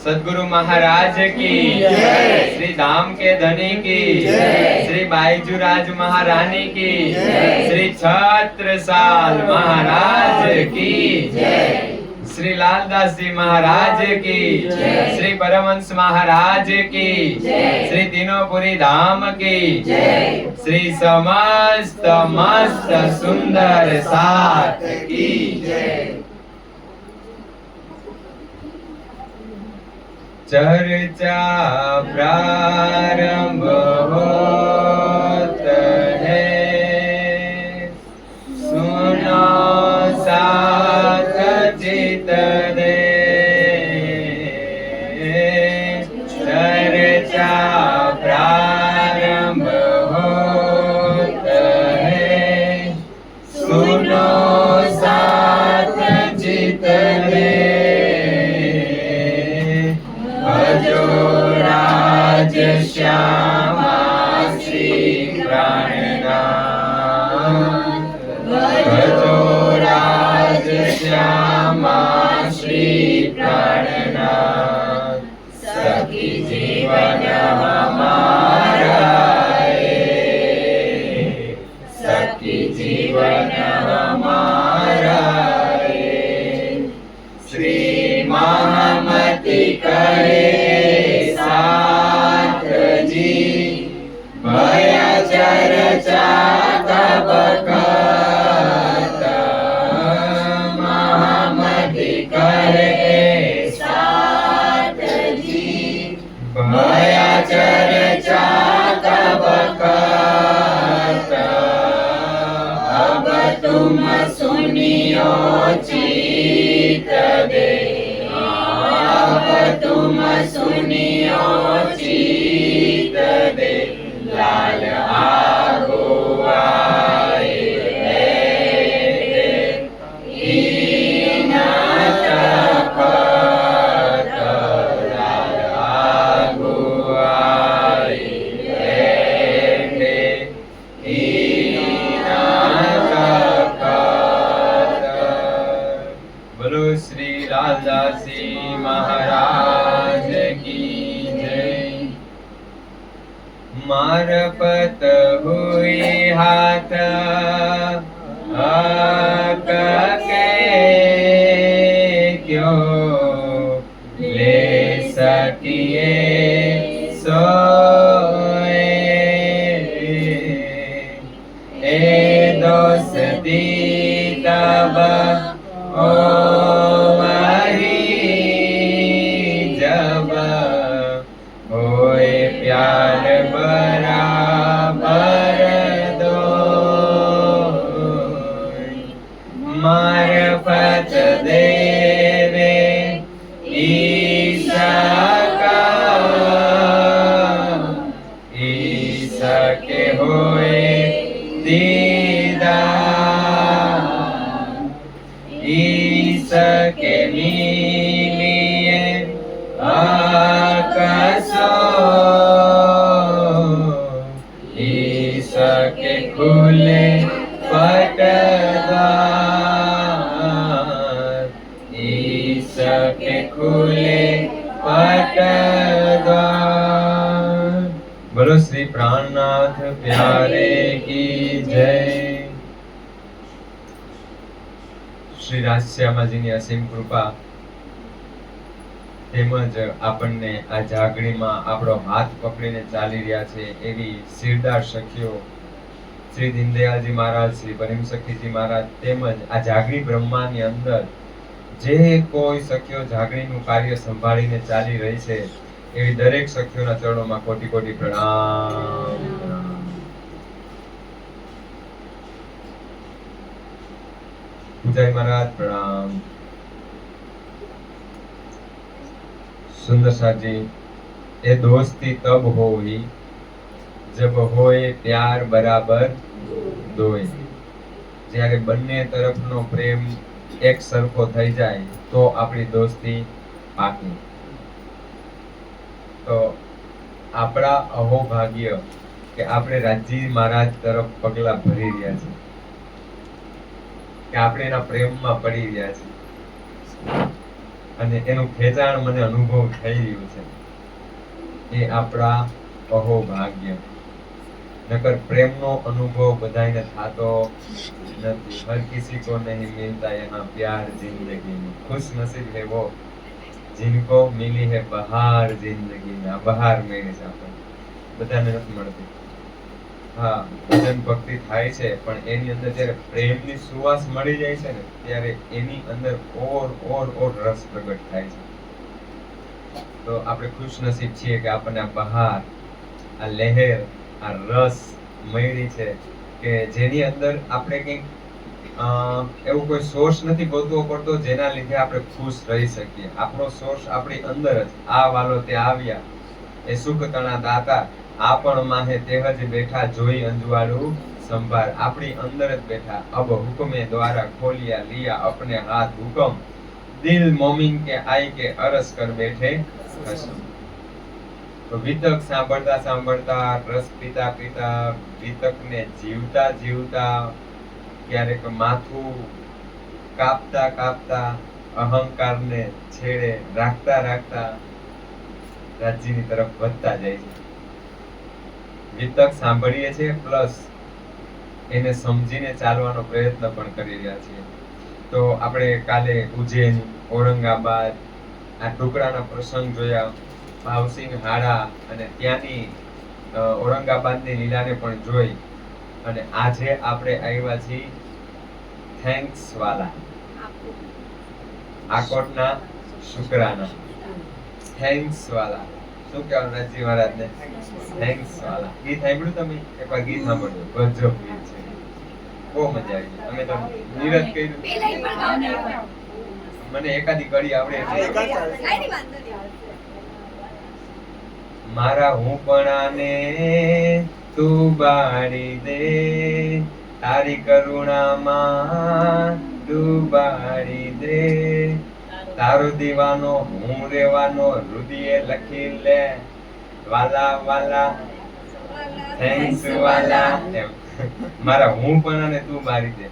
सद्गुरु महाराज की जय। श्री धाम के धनी की जय। श्री बाईजूराज महारानी की जय। श्री छत्रसाल महाराज की जय। श्री लालदास जी महाराज की जय। श्री परमहंस महाराज की जय। श्री तीनोपुरी धाम की जय। श्री समस्त मस्त सुंदर साथ की जय। चर्चा प्रारंभ होत है, सुनो साथ चित दे। चर्चा प्रारंभ होत है, सुनो साथ चित दे। राज श्यामा श्री प्राणनाथ, भजो राज श्यामा श्री प्राणनाथ। सखी जीवन हमारा सखी जीवन हमारा। श्री महामती करे भया चर्चा तब कहत, महामती करे साथ जी। भया चर्चा तब कहत, अब तुम सुनियो चित दे। अब तुम सुनियो चित दे। लाल आगो आए लाल आगो आए। बोलो श्री लालदास जी महाराज की जय। मारपत हुई हाथ के क्यों ले सकिए सोए। ए दोस्ती तब ओ जब होए प्यार बराबर दो। मार्फत देवे ईशा का, ईशा के होए दीदार। ईशा के मिलिए आकाशो, ईशा के खुले पटद्वार। ईशा के खुले पटद्वार। बोलो श्री प्राणनाथ प्यारे की जय। श्री राजश्यामाजीની અસીમ કૃપા તેમજ આપણને આ જાગણીમાં આપણો હાથ પકડીને ચાલી રહ્યા છે એવી શિરદાર સખીઓ શ્રી દીનદયાળજી મહારાજ, શ્રી પરિમ સખીજી મહારાજ તેમજ આ જાગણી બ્રહ્માની અંદર જે કોઈ સખીઓ જાગણીનું કાર્ય સંભાળીને ચાલી રહી છે એવી દરેક સખીઓના ચરણોમાં કોટી કોટી પ્રણામ। પૂજારી મહારાજ પ્રણામ। सुंदर साथ जी, ये दोस्ती तब होई जब होए प्यार बराबर दोए। જ્યારે બંને તરફનો પ્રેમ એક સરખો થઈ જાય તો આપણી દોસ્તી પાકી। તો આપણા અહોભાગ્ય કે આપણે રાજજી મહારાજ તરફ પગલા ભરી રહ્યા છે, કે આપણે એના પ્રેમમાં પડી રહ્યા છે। અને એનું ખેંચાણ મને અનુભવ થઈ રહ્યું છે. એ આપણા અહોભાગ્ય. નકર પ્રેમનો અનુભવ બધાને થાતો નથી. હર કિસી કો નહીં મિલતા યહાં પ્યાર જિંદગી में. खुश नसीब है वो जिनको मिली है बहार जिंदगी में. બહાર મળી છે આપણને, બધાને નથી મળતી. હા, ભજન ભક્તિ થાય છે, પણ એની અંદર જ્યારે પ્રેમની સુવાસ મળી જાય છે ને, ત્યારે એની અંદર ઓર રસ પ્રગટ થાય છે. તો આપણે ખુશ નસીબ છીએ કે આપણને આ બહાર, આ લહેર, આ રસ મળી છે, કે જેની અંદર આપણે કંઈક એવું કોઈ સોર્સ નથી ગોતવો પડતો જેના લીધે આપણે ખુશ રહી શકીએ. આપણો સોર્સ આપણી અંદર જ. આ વાલો તે આવ્યા, એ સુખ તણા દાતા, આપણ માહે તેહ જ બેઠા, જોઈ અંજવાળું સંભાર. આપણી અંદર જ બેઠા. અબ હુકમે દ્વારા ખોલિયા, લિયા અપને હાથ હુકમ, દિલ મોમિન કે આઈ કે અરસ કર બેઠે કસમ. તો વિતક સાંભળતા સાંભળતા, રસ પીતા પીતા, વિતકને જીવતા જીવતા, ક્યારેક માથું કાપતા કાપતા, અહંકારને છેડે રાખતા રાખતા રાજ્યની તરફ વધતા જાય છે. વિતક સાંભળીએ છીએ, પ્લસ એને સમજીને ચાલવાનો પ્રયત્ન પણ કરી રહ્યા છીએ. તો આપણે કાલે ઉજ્જૈન, ઔરંગાબાદ, આ ટુકડાના પ્રસંગ જોયા, ભાવસિંહ હાડા, અને ત્યાંની ઔરંગાબાદની લીલાને પણ જોઈ. અને આજે આપણે આવ્યા છીએ થેન્ક્સ વાલા, આકોટના શુક્રાના. થેન્ક્સ વાલા. શું કહેવાનું રાજજી મહારાજને? થેન્ક્સ વાલા. ગીત સાંભળ્યું તમે? એકવાર ગીત સાંભળજો, ગજબ ગીત છે, બહુ મજા આવી. અમે તો નિરત કર્યું, મને એકાદી કડી આવડે છે. મારા હુંપણાને તું બાળી દે, તારી કરુણામાં ડૂબાડી દે, તારો દીવાનો હું રેવાનો, હૃદયે લખી લે, વાલા વાલા થેન્ક્સ વાલા. મારા હુંપણાને તું બાળી દે,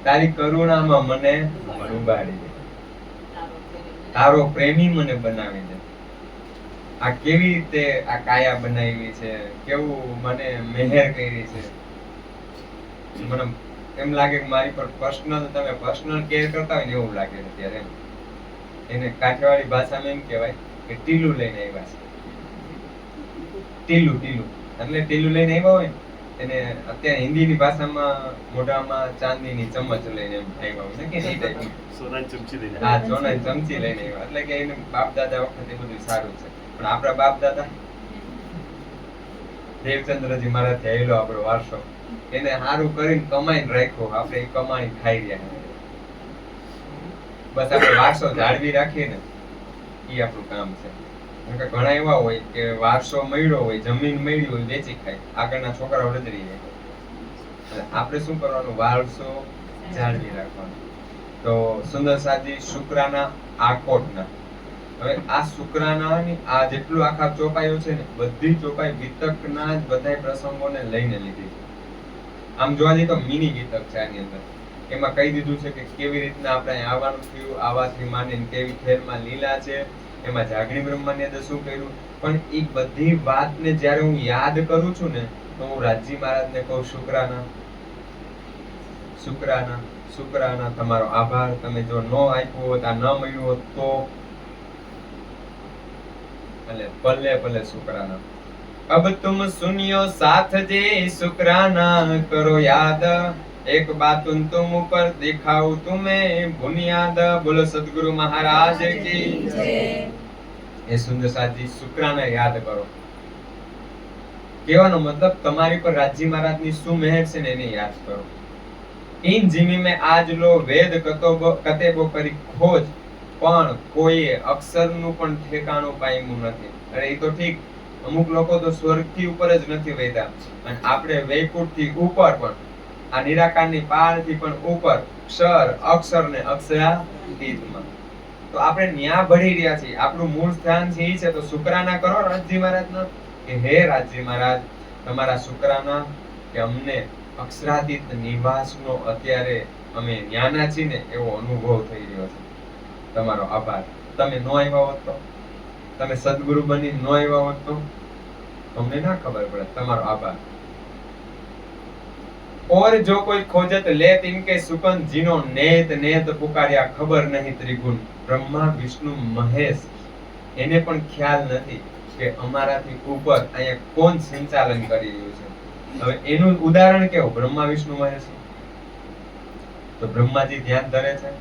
તારી કરુણામાં મને ડૂબાડી દે, તારો પ્રેમી મને બનાવી દે. આ કેવી રીતે આ કાયા બનાવી છે, કેવું મને મહેર કરી છે. મને એમ લાગે કે મારી પર તમે પર્સનલ કેર કરતા હોય ને એવું લાગે છે ત્યારે. એને કાઠિયાવાડી ભાષામાં એમ કહેવાય કે ટીલું લઈને આવ્યા છે. ટીલું એટલે ટીલું લઈને આવ્યા હોય એને અત્યારે હિન્દીની ભાષામાં મોઢામાં ચાંદીની ચમચ લઈને એમ આવ્યા હોય ને, કે એ ટાઈપની સોનાની ચમચી લઈને. હા, સોનાની ચમચી લઈને આવ્યા. એટલે કે એને બાપ દાદા વખતે બધું સારું છે. પણ આપણા બાપ દાદા દેવચંદ્રજી મહારાજ થયેલો આપણો વારસો, એને સારું કરીને કમાઈને રાખ્યો, આપણે એ કમાણી ખાઈ રહ્યા. બસ આપણે વારસો જાળવી રાખીએ ને, એ આપણું કામ છે. ઘણા એવા હોય કે વારસો મળ્યો હોય, જમીન મળી હોય, વેચી ખાય, આગળના છોકરાઓ રજરી જાય. આપણે શું કરવાનું? વારસો જાળવી રાખવાનો. તો સુંદર સાજી શુક્રાના આકોટના. હવે આ શુક્રાનાની આ જેટલું આખા ચોપાઈઓ છે ને, બધી ચોપાઈ વિતકના જ બધા પ્રસંગોને લઈને લીધી છે. આમ જોવા જઈએ તો મિની વિતક છે આની અંદર. એમાં કહી દીધું છે કે કેવી રીતના આપણે આવવાનું થયું, આવાથી માંડીને કેવી ખેરમાં લીલા છે, એમાં જાગણી બ્રહ્માની અંદર શું કર્યું. પણ એ બધી વાતને જ્યારે હું યાદ કરું છું ને, તો હું રાજજી મહારાજને કહું, શુક્રાના શુક્રાના શુક્રાના, તમારો આભાર. તમે જો ન આપ્યું હોત, આ ન મળ્યું હોત તો ભલે ભલે શુક્રાના. अब तुम सुनियो साथ जे शुक्राना करो याद, एक बात तुम ऊपर दिखाऊं तुम्हें बुनियाद. बोलो सदगुरु महाराज की जय. એ સુંદર સાજી શુક્રાના યાદ કરો. કહેવાનો મતલબ તમારી પર રાજજી મહારાજની શું મહેર છે ને એને યાદ કરો. इन जिमी में आज लो वेद कतेबो કરી ખોજ, પણ કોઈએ અક્ષરનું પણ ઠેકાણું પામ્યું નથી. અરે એ તો ઠીક, અમુક લોકો તો સ્વર્ગથી ઉપર જ નથી વૈતા, અને આપણે વૈકુંઠથી ઉપર પણ, આ નિરાકારની પારથી પણ ઉપર, ક્ષર અક્ષર ને અક્ષરાતીતમાં. તો આપણે ન્યા ભળી રહ્યા છીએ. આપણું મૂળ સ્થાન છે એ છે. તો શુક્રાના કરો રાજજી મહારાજના, કે હે રાજજી મહારાજ, તમારા શુક્રાના કે અમને અક્ષરાતીત નિવાસનો અત્યારે અમે ન્યાના છીએ ને એવો અનુભવ થઈ રહ્યો છે. તમારો આભાર. તમે નો આવ્યા હોત તો, તમે સદગુરુ બની નો આવ્યા હોત તો તમને ના ખબર પડે. તમારો આભાર. और जो कोई खोजत लेत इनके सुकन जिनो नेत नेत पुकार्या खबर नहीं त्रिगुण ब्रह्मा विष्णु महेश એને પણ ખ્યાલ નથી કે અમારાથી ઉપર અહીંયા કોણ સંચાલન કરી રહ્યું છે. હવે એનું ઉદાહરણ કેવું? બ્રહ્મા વિષ્ણુ મહેશ. તો બ્રહ્માજી ધ્યાન ધરે છે,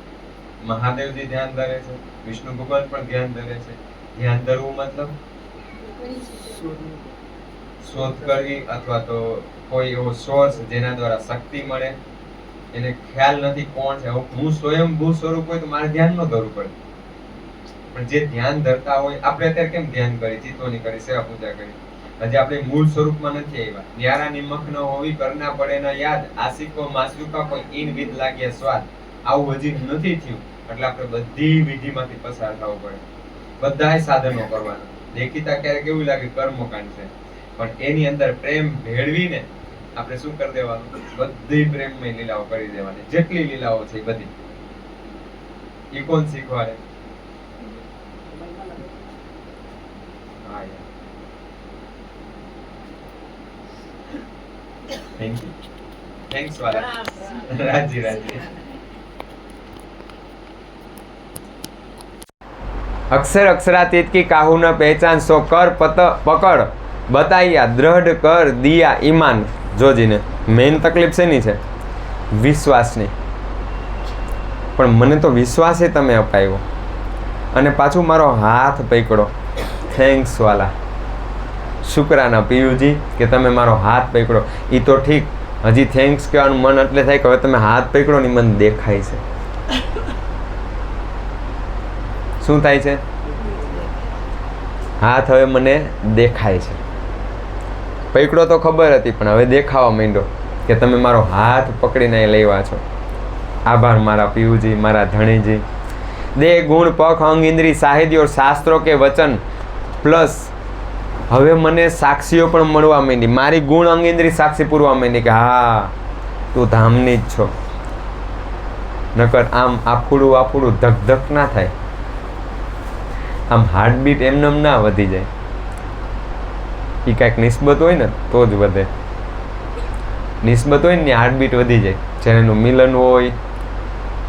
મહાદેવજી ધ્યાન ધરે છે, વિષ્ણુ ભગવાન પણ ધ્યાન ધરે છે. ધ્યાન ધરવું મતલબ શોધ કરવી અથવા તો કોઈ એવો સોર્સ જેના દ્વારા શક્તિ મળે. એને ખ્યાલ નથી કોણ છે. હું સ્વયંભૂ સ્વરૂપ હોય તો મારે ધ્યાન ન ધરવું પડે. પણ જે ધ્યાન ધરતા હોય, આપણે અત્યારે કેમ ધ્યાન કરી, ચિત્તોની કરી, સેવા પૂજા કરી, હજી આપણે મૂળ સ્વરૂપમાં નથી આવ્યા. ન્યારા નિમક ન હોવી, કરના પડે ન યાદ, આશિકો માસુકા કોઈ ઇન વિધ લાગ્યા સ્વાદ. આવું હજી નથી થયું. એટલે આપણે બધી વિધિમાંથી પસાર થવું પડે, બધાય સાધનો કરવાના. દેખીતા ક્યારેક એવું લાગે કર્મકાંડ છે, પણ એની અંદર પ્રેમ ભેળવીને આપણે શું કરી દેવાનું? બધી પ્રેમમય લીલાઓ કરી દેવાની. જેટલી લીલાઓ છે બધી. એ કોણ શીખવાડે? Thank you. थैंक्स वाला राजी राजी. अक्षर अक्षरातीत की काहू न पहचान सो कर पकड़ बताइया दृढ़ कर दिया ईमान. જોજીને મેઇન તકલીફ શેની છે? વિશ્વાસની. પણ મને તો વિશ્વાસ તમે અપાયો અને પાછું મારો હાથ પકડો. થેન્ક્સ વાલા. શુક્રાના પિયુજી કે તમે મારો હાથ પકડો. એ તો ઠીક, હજી થેન્ક્સ કહેવાનું મન એટલે થાય કે હવે તમે હાથ પકડો ને મને દેખાય છે. શું થાય છે? હાથ હવે મને દેખાય છે. પકડો તો ખબર હતી, પણ હવે દેખાવા માંડ્યો કે તમે મારો હાથ પકડીને લેવા છો. આભાર મારા પિયુજી, મારા ધણીજી. દે ગુણ પખ અંગ ઇન્દ્રી સાહિત્ય और શાસ્ત્રો કે વચન પ્લસ હવે મને સાક્ષીઓ પણ મળવા માંડી. મારી ગુણ અંગ ઇન્દ્રી સાક્ષી પૂરવા માંડી કે હા તું ધામની જ છો. નકર આમ આફુડું ધક ધક ના થાય. આમ હાર્ટબીટ એમને ના વધી જાય. એ કાંઈક નિસ્બત હોય ને તો જ વધે. નિસ્બત હોય ને હાર્ટબીટ વધી જાય. જ્યારે એનું મિલન હોય,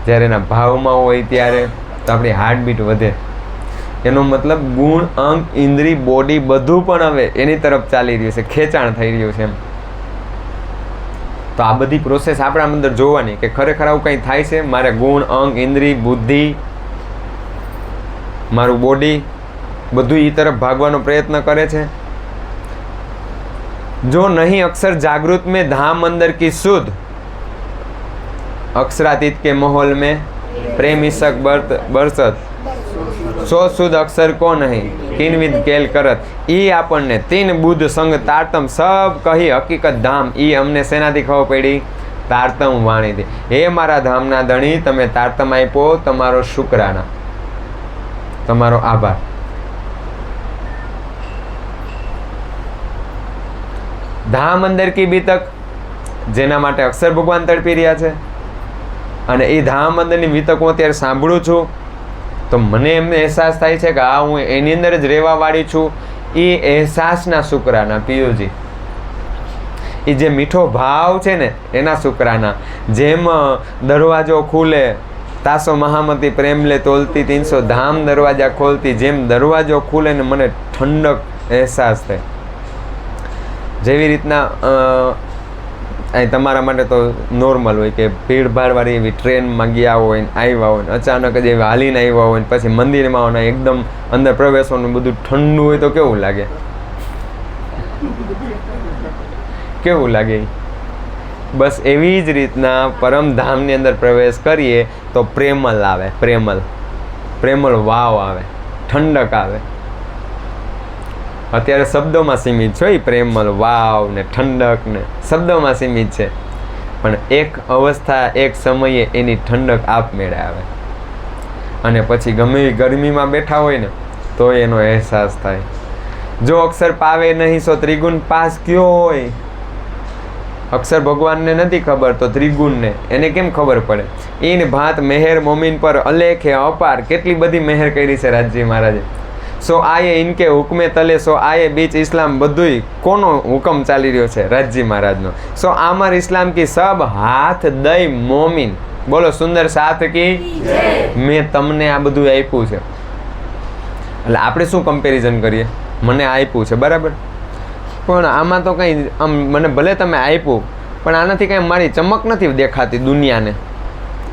જ્યારે એના ભાવમાં હોય ત્યારે તો આપણી હાર્ટબીટ વધે. એનો મતલબ ગુણ અંગ ઇન્દ્રી બોડી બધું પણ હવે એની તરફ ચાલી રહ્યું છે, ખેંચાણ થઈ રહ્યું છે એમ. તો આ બધી પ્રોસેસ આપણા અંદર જોવાની કે ખરેખર આવું કંઈ થાય છે. મારે ગુણ અંગ ઇન્દ્રી બુદ્ધિ મારું બોડી બધું એ તરફ ભાગવાનો પ્રયત્ન કરે છે. જો નહીં અક્ષર જાગૃત में धाम अंदर की शुद्ध अक्षरातीत के माहौल में प्रेम ईसक बरसत सो शुद्ध अक्षर को नहीं किनविद केल करत. ई આપણને तीन बुद्ध संग तारतम सब कही हकीकत धाम. ई અમને શેનાથી ખબર પડી? તારતમ વાણીથી. હે મારા ધામના ધણી, તમે તારતમ આપ્યો, તમારો શુક્રાના, તમારો આભાર. ધામ અંદર કી બીતક જેના માટે અક્ષર ભગવાન તડપી રહ્યા છે, અને એ ધામ અંદરની બીતક હું અત્યારે સાંભળું છું તો મને એમને અહેસાસ થાય છે કે હા હું એની અંદર જ રહેવાવાળી છું. એ અહેસાસના શુક્રાના પિયુજી. એ જે મીઠો ભાવ છે ને એના શુક્રાના. જેમ દરવાજો ખુલે તાસો મહામતી પ્રેમ લે તોલતી 300 ધામ દરવાજા ખોલતી. જેમ દરવાજો ખુલે ને મને ઠંડક અહેસાસ થાય. જેવી રીતના અહીં તમારા માટે તો નોર્મલ હોય કે ભીડભાડવાળી એવી ટ્રેનમાં ગયા હોય ને આવ્યા હોય ને અચાનક જ એવી હાલીને આવ્યા હોય ને પછી મંદિરમાં આવવાના એકદમ અંદર પ્રવેશવાનું બધું ઠંડુ હોય તો કેવું લાગે? કેવું લાગે? બસ એવી જ રીતના પરમધામની અંદર પ્રવેશ કરીએ તો પ્રેમલ આવે. પ્રેમલ વાવ આવે, ઠંડક આવે. અત્યારે શબ્દોમાં સીમિત છે. એ પ્રેમલ વાવ ને ઠંડક ને શબ્દોમાં સીમિત છે, પણ એક અવસ્થા એક સમયે એની ઠંડક આપમેળે આવે. અને પછી ગમે એ ગરમીમાં બેઠા હોય ને તો એનો અહેસાસ થાય. જો અક્ષર પાવે નહીં સો ત્રિગુણ પાસ કયો હોય. અક્ષર ભગવાનને નથી ખબર તો ત્રિગુણને એને કેમ ખબર પડે? ઈન ભાત મેહેર મોમીન પર અલેખે અપાર, કેટલી બધી મેહેર કરી છે રાજજી મહારાજે. સો આયે ઇનકે હુકમે તલે, સો આયે બીચ ઇસ્લામ, બધુંય કોનો હુકમ ચાલી રહ્યો છે? રાજજી મહારાજનો. સો આમર ઇસ્લામ કી સબ હાથ દઈ મોમીન. બોલો સુંદર સાથ કી મેં તમને આ બધું આપ્યું છે. એટલે આપણે શું કમ્પેરિઝન કરીએ? મને આપ્યું છે બરાબર, પણ આમાં તો કંઈ આમ મને ભલે તમે આપ્યું પણ આનાથી કંઈ મારી ચમક નથી દેખાતી દુનિયાને.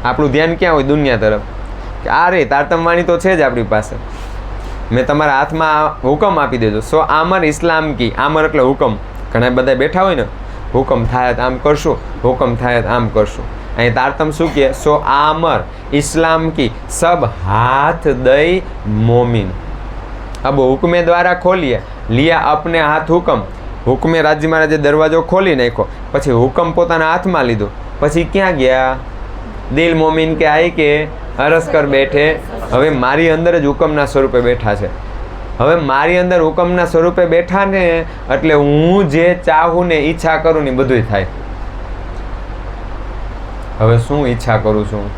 આપણું ધ્યાન ક્યાં હોય? દુનિયા તરફ. કે આ રે તારતમવાણી તો છે જ આપણી પાસે. મેં તમારા હાથમાં હુકમ આપી દેજો. સો આમર ઇસ્લામ કી, આમર એટલે હુકમ. ઘણા બધા બેઠા હોય ને, હુકમ થાય તો આમ કરશું, હુકમ થાય તો આમ કરશું. અહીં તારતમ શું કહે? સો આમર ઇસ્લામ કી સબ હાથ દઈ મોમીન. अब हुक्मे द्वारा खोलिए, लिया अपने हाथ हुक्म. हुक्मे राज्य महाराजे दरवाજો ખોલી નાખ્યો, પછી હુકમ પોતાના હાથમાં લીધો, પછી ક્યાં ગયા? દિલ મોમીન કે આઈ કે અરસ કર બેઠે. હવે મારી અંદર જ હુકમના સ્વરૂપે બેઠા છે. હવે મારી અંદર હુકમના સ્વરૂપે બેઠા ને એટલે હું જે ચાહું ને ઈચ્છા કરું ને બધુંય થાય. હવે શું ઈચ્છા કરું છું?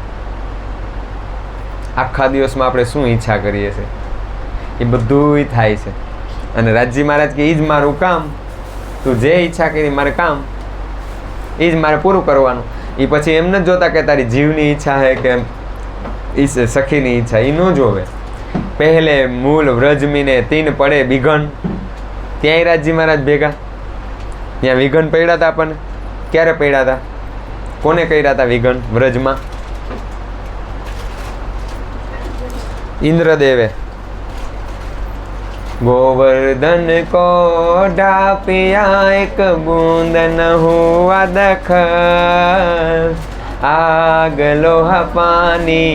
આખા દિવસમાં આપણે શું ઈચ્છા કરીએ છીએ એ બધુંય થાય છે. અને રાજજી મહારાજ કે એ જ મારું કામ, તું જે ઈચ્છા કરી મારે કામ એ જ મારે પૂરું કરવાનું. એ પછી એમ નથી જોતા કે તારી જીવની ઈચ્છા છે કે સખીની ઈચ્છા, એ ન જોવે. પહેલે મૂળ વ્રજમીને તીન પડે વિઘન. ત્યાંય રાજજી મહારાજ ભેગા, ત્યાં વિઘન પડ્યા હતા. આપણને ક્યારે પડ્યા હતા? કોને કર્યા હતા વિઘન વ્રજમાં? ઇન્દ્રદેવે. गोवर्धन को ढापिया एक बूंद न हुआ दखल, आग लोहा पानी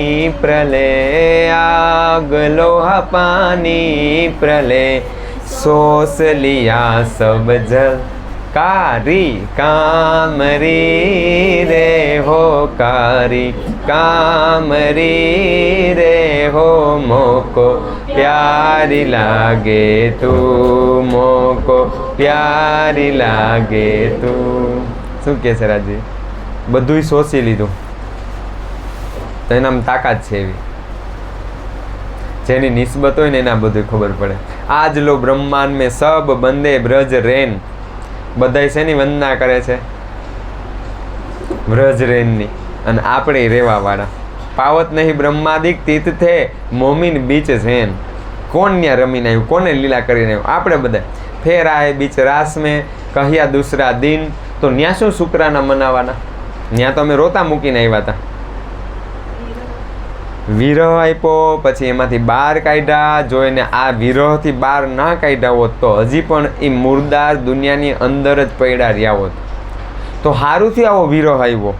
प्रलय, आग लोहा पानी प्रलय, सोस लिया सब जल कारी कामरी रे हो, कारी कामरी रे हो, मोको प्यारी लागे તું, મોકો પ્યારી લાગે તું. શું કહે છે રાજજી? બધુંય શોષી લીધું. તો એનામાં તાકાત છે એવી, જેની નિસ્બત હોય ને એના બધું ખબર પડે. આજ લો બ્રહ્માંડ મેં સબ બંદે બ્રજ રેન. બધાય શેની વંદના કરે છે? બ્રજ રેનની. અને આપણે રેવા વાળા. પાવત નહીં બ્રહ્માદિક તીર્થ થે, મોમીન બીચ ઝેન. કોણ ત્યાં રમીને આવ્યું? કોને લીલા કરીને આવ્યું? આપણે બધા. ફેર આए બીચ રાસ મેં કહ્યા દૂસરા દિન. તો ત્યાં શું શુક્રાના મનાવાના? ત્યાં તો અમે રોતા મૂકીને આવ્યા હતા. વિરહ આપ્યો, પછી એમાંથી બહાર કાઢ્યા. જો એને આ વિરહથી બહાર ના કાઢ્યા હોત તો હજી પણ એ મુર્દાર દુનિયાની અંદર જ પડ્યા રહ્યા હોત. તો સારુંથી આવો વિરહ આવ્યો.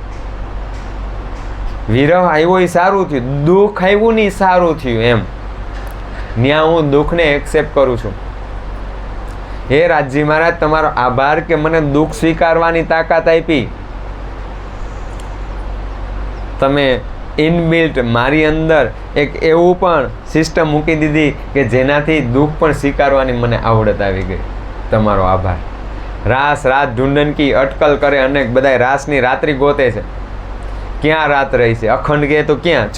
વિરહ આવ્યો એ સારું થયું. દુઃખ આવ્યું ને સારું થયું એમ. ત્યાં હું દુઃખને એક્સેપ્ટ કરું છું. હે રાજજી મહારાજ, તમારો આભાર કે મને દુઃખ સ્વીકારવાની તાકાત આપી. તમે ઇનબિલ્ટ મારી અંદર એક એવું પણ સિસ્ટમ મૂકી દીધી કે જેનાથી દુઃખ પણ સ્વીકારવાની મને આવડત આવી ગઈ. તમારો આભાર. રાસ રાત ઢૂંઢન કી અટકલ કરે. અનેક બધા રાસની રાત્રિ ગોતે છે. ક્યાં રાત રહી છે? અખંડ કહે તો ક્યાં?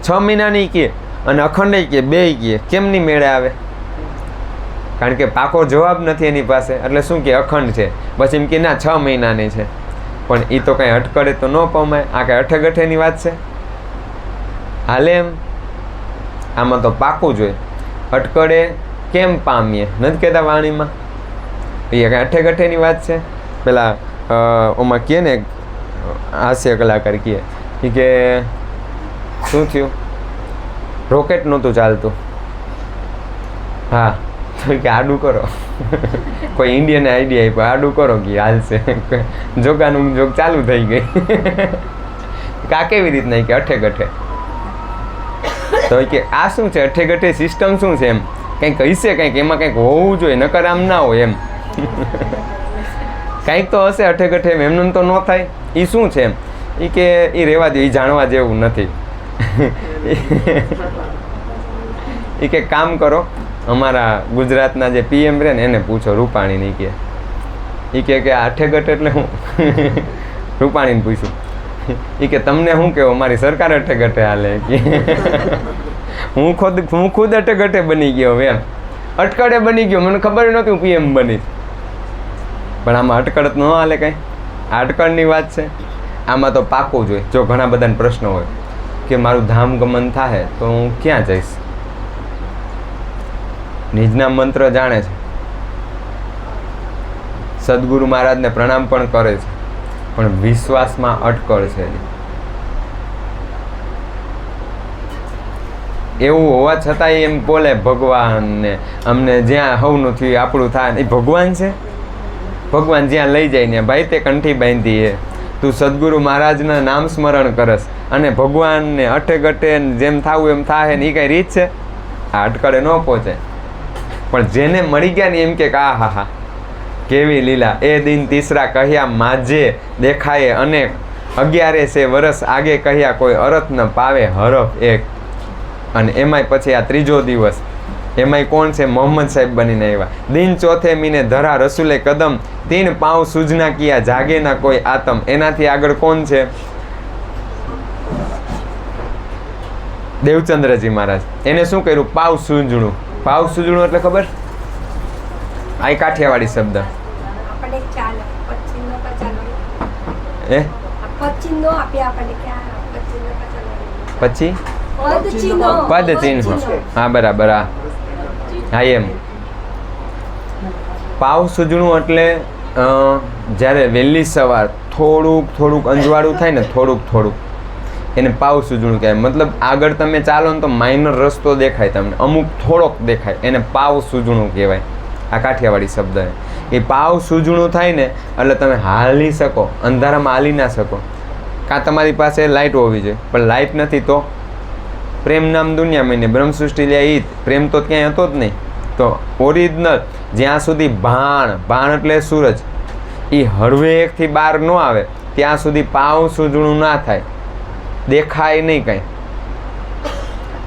6 મહિનાની કહે અને અખંડ કહે, બેય કહે. કેમની મેળે આવે? કારણ કે પાકો જવાબ નથી એની પાસે. એટલે શું કે અખંડ છે. પછી એમ કે ના 6 મહિનાની છે. પણ એ તો કાંઈ અટકળે તો ન પમાય. આ કાંઈ અઠેગઠેની વાત છે? હાલે એમ? આમાં તો પાકું જોઈએ. અટકળે કેમ પામીએ? નથી કહેતા વાણીમાં? એ કાંઈ અઠેગઠેની વાત છે? પેલા ઓમાં કહે ને હાસ્ય કલાકાર કહે કે શું થયું? રોકેટ નહોતું ચાલતું. હા તો કે આડું કરો. કોઈ ઇન્ડિયને આઈડિયા આપ્યો, આડું કરો કે હાલશે. જોગાનું જોગ ચાલુ થઈ ગઈ. કા કેવી રીતના કે અઠે ગઠે? તો કે આ શું છે? અઠે ગઠે સિસ્ટમ શું છે? એમ કંઈક હશે, કંઈક એમાં કંઈક હોવું જોઈએ, નકર આમ ના હોય એમ. કંઈક તો હશે અઠે ગઠે એમ. એમને તો ન થાય. એ શું છે એમ? એ કે એ રહેવા દે, એ જાણવા જેવું નથી. એ કે કામ કરો, અમારા ગુજરાતના જે PM રહે ને એને પૂછો, રૂપાણીની. કે એ કે આઠે ગટ એટલે હું રૂપાણીને પૂછ્યું એ કે તમને શું કહેવું અમારી સરકાર અઠે ગટે હાલે કે હું ખુદ અઠે ગટે બની ગયો એમ અટકળે બની ગયો મને ખબર નહોતી હું પીએમ બની પણ આમાં અટકળ ન હાલે કંઈ આ અટકળની વાત છે આમાં તો પાકું જોઈએ જો ઘણા બધાને પ્રશ્ન હોય કે મારું ધામ ગમન થાય તો હું ક્યાં જઈશ નિજના મંત્ર જાણે છે સદગુરુ મહારાજને પ્રણામ પણ કરે છે પણ વિશ્વાસમાં અટકળ છે એવું હોવા છતાં એમ બોલે ભગવાનને અમને જ્યાં હવનું થયું આપણું થાય એ ભગવાન છે ભગવાન જ્યાં લઈ જાય ને ભાઈ તે કંઠી બાંધી એ તું સદગુરુ મહારાજના નામ સ્મરણ કરસ અને ભગવાનને અઠે ગટે જેમ થાવું એમ થાય ને એ કઈ રીત છે આ અટકળે ન પહોંચે પણ જેને મળી ગયા ને એમ કે આ હા હા કેવી લીલા એ દિન તીસરા કહ્યા માજે દેખાય અનેક 11 સે વરસ આગે કહ્યા કોઈ અરથ ન પાવે હરફ એક અને એમાંય પછી આ ત્રીજો દિવસ એમાંય કોણ છે મોહમ્મદ સાહેબ બનીને આવ્યા દિન ચોથે મીને ધરા રસૂલે કદમ 3 પાँव સૂજના કિયા જાગે ના કોઈ આતમ એનાથી આગળ કોણ છે દેવચંદ્રજી મહારાજ એને શું કર્યું પાવ સૂજણું એટલે ખબર આ કાઠિયાવાડી શબ્દ પછી પદ ચિહ્ન હા બરાબર હા એમ પાવ સૂજણું એટલે જ્યારે વહેલી સવાર થોડુંક અંજવાળું થાય ને થોડુંક એને પાવ સૂજણું કહેવાય મતલબ આગળ તમે ચાલો ને તો માઇનર રસ્તો દેખાય તમને અમુક થોડોક દેખાય એને પાવ સૂજણું કહેવાય આ કાઠિયાવાડી શબ્દ એ પાવ સૂજણું થાય ને એટલે તમે હાલી શકો અંધારામાં હાલી ના શકો કાં તમારી પાસે લાઇટ હોવી જોઈએ પણ લાઇટ નથી તો પ્રેમ નામ દુનિયા મહિને બ્રહ્મસૃષ્ટિ લે ઈદ પ્રેમ તો ક્યાંય હતો જ નહીં તો ઓરિજિનલ જ્યાં સુધી ભાણ એટલે સૂરજ એ હળવેકથી બહાર ન આવે ત્યાં સુધી પાવ સૂજણું ના થાય દેખાય નહીં કાંઈ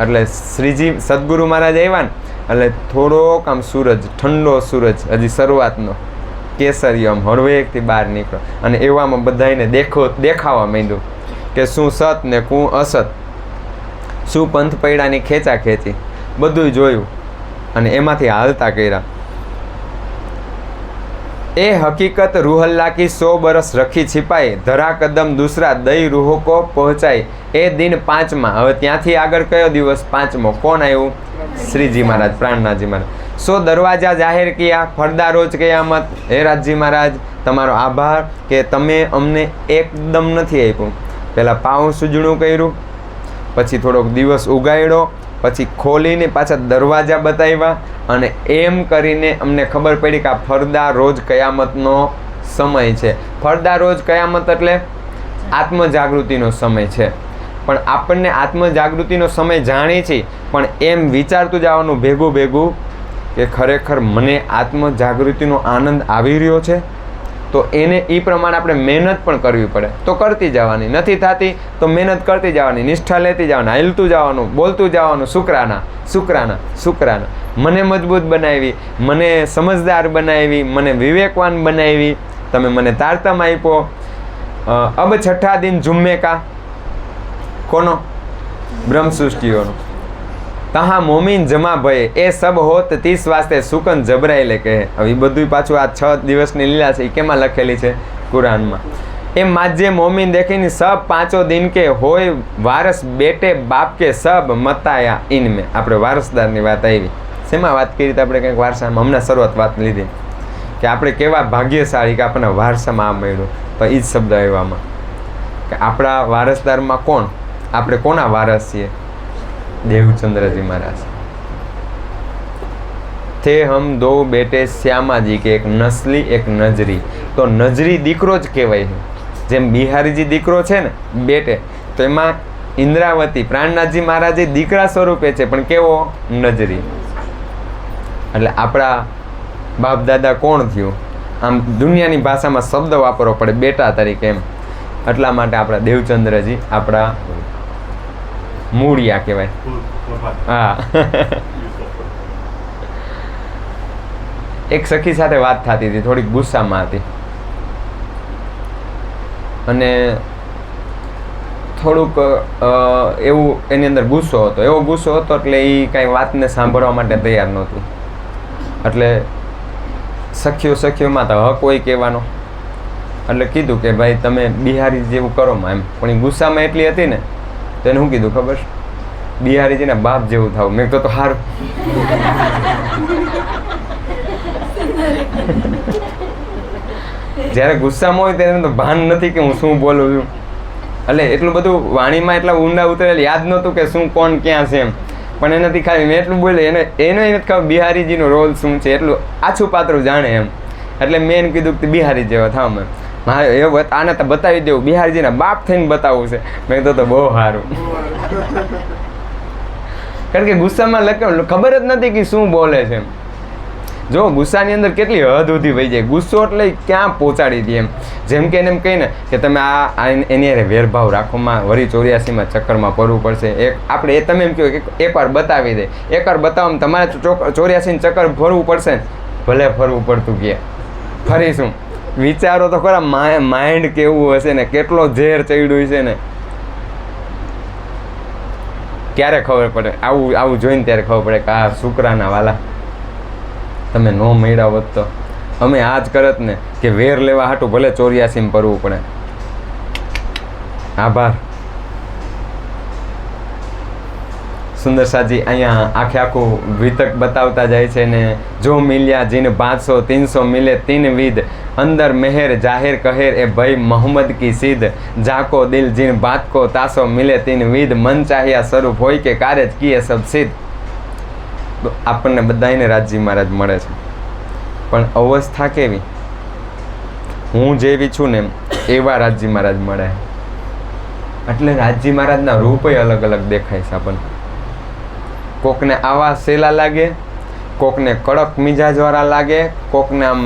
એટલે શ્રીજી સદગુરુ મહારાજ આવ્યા ને એટલે થોડોક આમ સૂરજ ઠંડો સૂરજ હજી શરૂઆતનો કેસરીયો આમ હળવેકથી બહાર નીકળ્યો અને એવામાં બધાને દેખાવા માંડ્યું કે શું સત ને કું અસત શું પંથ પૈડાની ખેંચા ખેંચી બધું જોયું અને એમાંથી હાલતા કર્યા એ હકીકત રૂહલ્લા કી 100 બરસ રખી छिपाई ધરા કદમ દૂસરા દઈ રૂહો કો પહોંચાઈ એ દિન 5માં હવે ત્યાંથી આગળ કયો દિવસ 5મો કોણ આવ્યું શ્રીજી મહારાજ પ્રાણનાથજી મહારાજ 100 દરવાજા જાહેર કિયા ફરદા રોજ કયામત હે રાજજી મહારાજ તમારો આભાર કે તમે અમને એકદમ નથી આપ્યું પહેલાં પાઉં સૂજણું કર્યું પછી થોડોક દિવસ ઉગાડ્યો પછી ખોલીને પાછા દરવાજા બતાવ્યા અને એમ કરીને અમને ખબર પડી કે આ ફરદા રોજ કયામતનો સમય છે ફરદા રોજ કયામત એટલે આત્મજાગૃતિનો સમય છે પણ આપણને આત્મજાગૃતિનો સમય જાણીએ છીએ પણ એમ વિચારતું જવાનું ભેગું કે ખરેખર મને આત્મજાગૃતિનો આનંદ આવી રહ્યો છે તો એને એ પ્રમાણે આપણે મહેનત પણ કરવી પડે તો કરતી જવાની નથી થતી તો મહેનત કરતી જવાની નિષ્ઠા લેતી જવાની હાલતું જવાનું બોલતું જવાનું શુક્રાના મને મજબૂત બનાવી મને સમજદાર બનાવી મને વિવેકવાન બનાવી તમે મને તારતમ આપ્યો અબ છઠ્ઠા દિન જુમ્મે કા કોનો બ્રહ્મસૃષ્ટિઓનો તહા મોમીન જમા ભય એ સબ હોત 30 વાસ્તે સુકન જબરાયેલે કહે હવે બધું પાછું આ 6 દિવસની લીલા છે એ કેમાં લખેલી છે કુરાનમાં એ માજે મોમીન દેખીને સબ 5 દિન કે હોય વારસ બેટે બાપ કે સબ મતાયા ઇનમે આપણે વારસદારની વાત આવી શેમાં વાત કરી આપણે કંઈક વારસામાં હમણાં શરૂઆત વાત લીધી કે આપણે કેવા ભાગ્યશાળી કે આપણને વારસામાં આ મળ્યું તો એ જ શબ્દ આવ્યામાં કે આપણા વારસદારમાં કોણ આપણે કોના વારસ છીએ देवचंद्र जी महाराज थे हम दो बेटे श्यामा जी के एक नस्ली एक नजरी तो नजरी दीकरो ज कहेवाय है जेम बिहारी जी दीकरो छे ने बेटे तो एमां इंद्रावती प्राणनाथ जी महाराज दीकरा स्वरूपे छे पण केवो नजरी એટલે આપણા બાપ દાદા કોણ થયું આમ દુનિયાની ભાષામાં શબ્દ વાપરવો પડે બેટા તરીકે એમ એટલા માટે આપણા દેવચંદ્રજી આપણા મૂળિયા કહેવાય હા એક સખી સાથે વાત થતી હતી, થોડીક ગુસ્સામાં હતી અને થોડુંક એવું એની અંદર ગુસ્સો હતો, એવો ગુસ્સો હતો એટલે એ કાંઈ વાતને સાંભળવા માટે તૈયાર નહોતી. એટલે સખીઓમાં તો હક હોય કહેવાનો, એટલે કીધું કે ભાઈ તમે બિહારી જેવું કરો માં એમ. પણ એ ગુસ્સામાં એટલી હતી ને તો એને શું કીધું ખબર? બિહારીજીના બાપ જેવું થાવ. મેં તો હારું. જ્યારે ગુસ્સામાં હોય ત્યારે તો ભાન નથી કે હું શું બોલું છું. એટલે એટલું બધું વાણીમાં એટલા ઊંડા ઉતરેલ યાદ નહોતું કે શું કોણ ક્યાં છે એમ. પણ એનાથી ખાલી મેં એટલું બોલ્યું એને નથી ખબર બિહારીજીનો રોલ શું છે, એટલું આછું પાત્રું જાણે એમ. એટલે મેં એને કીધું કે બિહારી જેવા થાવ. મેં મારે એવું આને તો બતાવી દેવું, બિહારીજીના બાપ થઈને બતાવવું છે. મેં તો બહુ સારું. કારણ કે ગુસ્સામાં ખબર જ નથી કે શું બોલે છે એમ. જો ગુસ્સાની અંદર કેટલી હદ સુધી વહી જાય. ગુસ્સો એટલે ક્યાં પહોંચાડી દે એમ. જેમ કે એને એમ કહીને કે તમે એની અરે વેરભાવ રાખોમાં વળી 84માં ચક્કરમાં પડવું પડશે. આપણે તમે એમ કહો કે એકવાર બતાવી દે, એકવાર બતાવવામાં તમારે 84 ચક્કર ફરવું પડશે. ભલે ફરવું પડતું ગયા ફરીશું. વિચારો તો ખરા માઇન્ડ કેવું હશે ને, કેટલો ઝેર ચડ્યું છે ને. ક્યારે ખબર પડે? આવું જોઈને ત્યારે ખબર પડે કે આ શુક્રાના વાલા તમે ન મળ્યા હોત તો અમે આ જ કરત ને કે વેર લેવા હાટું ભલે 84માં પડવું પડે. આભાર. સુંદર સાજી અહીંયા આખું વિતક બતાવતા જાય છે ને. જો મિલ્યા જીન 500 300 મિલે 3 વિધ, અંદર મેહેર જાહેર કહેર એ ભાઈ મોહમ્મદ કી સીધ, જાકો દિલ જીન બાત કો તાસો મિલે 3 વિધ, મન ચાહ્યા સ્વરૂપ હોય કે કારેજ કીએ સબ સિદ્ધ. આપણને બધાને રાજજી મહારાજ મળે છે, પણ અવસ્થા કેવી? હું જેવી છું ને એવા રાજજી મહારાજ મળે. એટલે રાજજી મહારાજના રૂપે અલગ અલગ દેખાય છે આપણને. કોકને આવા સેલા લાગે, કોકને કડક મિજાજવાળા લાગે, કોકને આમ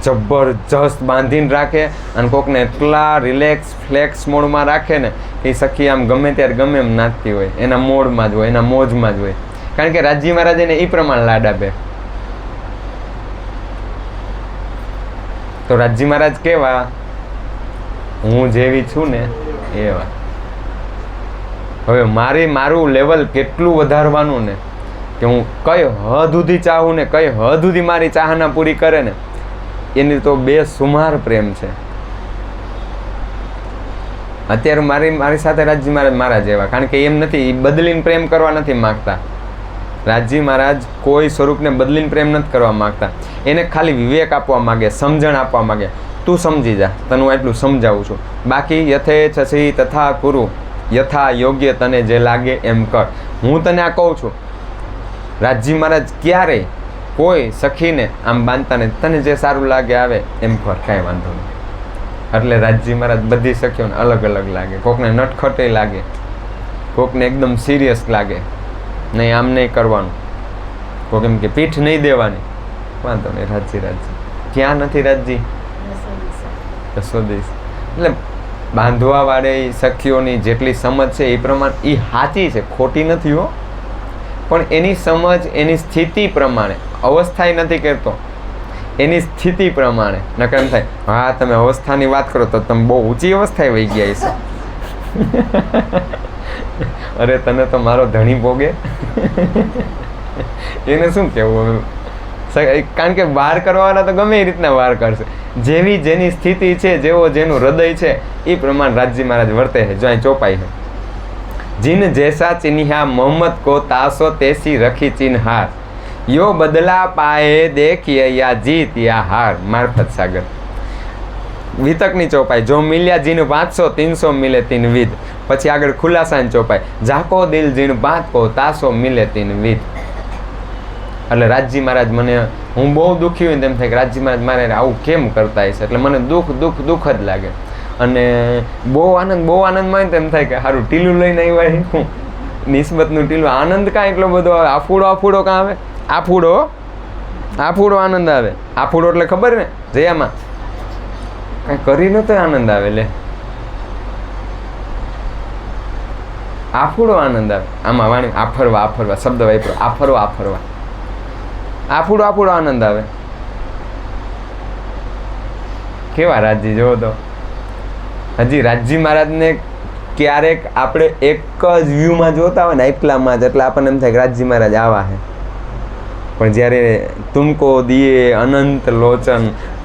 જબરજસ્ત બાંધીને રાખે, અને કોકને એટલા રિલેક્સ ફ્લેક્સ મોડમાં રાખે ને એ સખી આમ ગમે ત્યારે ગમે એમ નાચતી હોય, એના મોડમાં જ હોય, એના મોજમાં જ હોય. કારણ કે રાજજી મહારાજને એ પ્રમાણે લાડ આપે. તો રાજજી મહારાજ કેવા? હું જેવી છું ને એવા. હવે મારું લેવલ કેટલું વધારવાનું ને કે હું કઈ હદ સુધી ચાહું ને કઈ હદ સુધી મારી ચાહના પૂરી કરે ને, એની તો બેસુમાર પ્રેમ છે. અત્યારે મારી સાથે રાજજી મહારાજ મારા જેવા. કારણ કે એમ નથી, બદલીને પ્રેમ કરવા નથી માગતા. રાજજી મહારાજ કોઈ સ્વરૂપને બદલીને પ્રેમ નથી કરવા માગતા. એને ખાલી વિવેક આપવા માગે, સમજણ આપવા માગે. તું સમજી જા, તને હું એટલું સમજાવું છું. બાકી યથે છસી તથા કુરુ, યથા યોગ્ય તને જે લાગે એમ કર. હું તને આ કહું છું. રાજજી મહારાજ ક્યારેય કોઈ સખીને આમ બાંધતા નહીં. તને જે સારું લાગે આવે એમ કર, કાંઈ વાંધો નહીં. એટલે રાજજી મહારાજ બધી સખીઓને અલગ અલગ લાગે. કોકને નટખટે લાગે, કોકને એકદમ સિરિયસ લાગે, નહીં આમ નહીં કરવાનું, કોક એમ કે પીઠ નહીં દેવાની. વાંધો નહીં, રાજજી. ક્યાં નથી રાજજી? રસોદીશ. એટલે બાંધવા વાળે સખીઓની જેટલી સમજ છે એ પ્રમાણે એ સાચી છે, ખોટી નથી હો. પણ એની સમજ એની સ્થિતિ પ્રમાણે, અવસ્થા નથી કહેતો, એની સ્થિતિ પ્રમાણે. નકર એમ થાય હા તમે અવસ્થાની વાત કરો તો તમે બહુ ઊંચી અવસ્થાએ વહી ગયા છે. અરે તને તો મારો ધણી ભોગે. એને શું કહેવું? કારણ કે વાર કરવાના તો ગમે એ રીતના વાર કરશે. જેવી જેની સ્થિતિ છે, જેવો જેનું હૃદય છે એ પ્રમાણે રાજજી મહારાજ વર્તે છે. જો અહીં ચોપાઈ છે, જીન જૈસા ચિન્હ્યા મોહમ્મદ કો તાસો તેસી રખી ચિન્હાર, યો બદલા પાએ દેખીએ યા જીત યા હાર. મારફત સાગર. વિતકની ચોપાઈ, જો મિલ્યા જીન 500 300 મિલે 3 વિધ. પછી આગળ ખુલાસાની ચોપાઈ, જાકો દિલ જીન બાત કો તાસો મિલે 3 વિધ. એટલે રાજજી મહારાજ મને, હું બહુ દુઃખી હોય તેમ થાય કે રાજજી મહારાજ મારે આવું કેમ કરતા હશે. એટલે મને દુઃખ જ લાગે. અને બહુ આનંદમાં હોય તેમ થાય કે સારું ટીલું લઈને આવ્યા હું નિસ્બતનું ટીલું. આનંદ કાં એટલો બધો આવે? આફૂડો કાં આવે? આફૂડો આનંદ આવે. આફૂડો એટલે ખબર ને જયામાં કાંઈ કરી નતો આનંદ આવે. લે આફૂડો આનંદ આવે. આમાં વાણી આફરવા શબ્દ વાપરો. આફરવા આફૂડો આનંદ આવે. કેવા રાજજી જોવો તો. હજી રાજજી મહારાજને ક્યારેક આપણે એક જ વ્યૂમાં જોતા હોય ને એટલામાં જ, એટલે આપણને એમ થાય કે રાજજી મહારાજ આવા છે. પણ જ્યારે તુમકો દિયે અનંત લોચન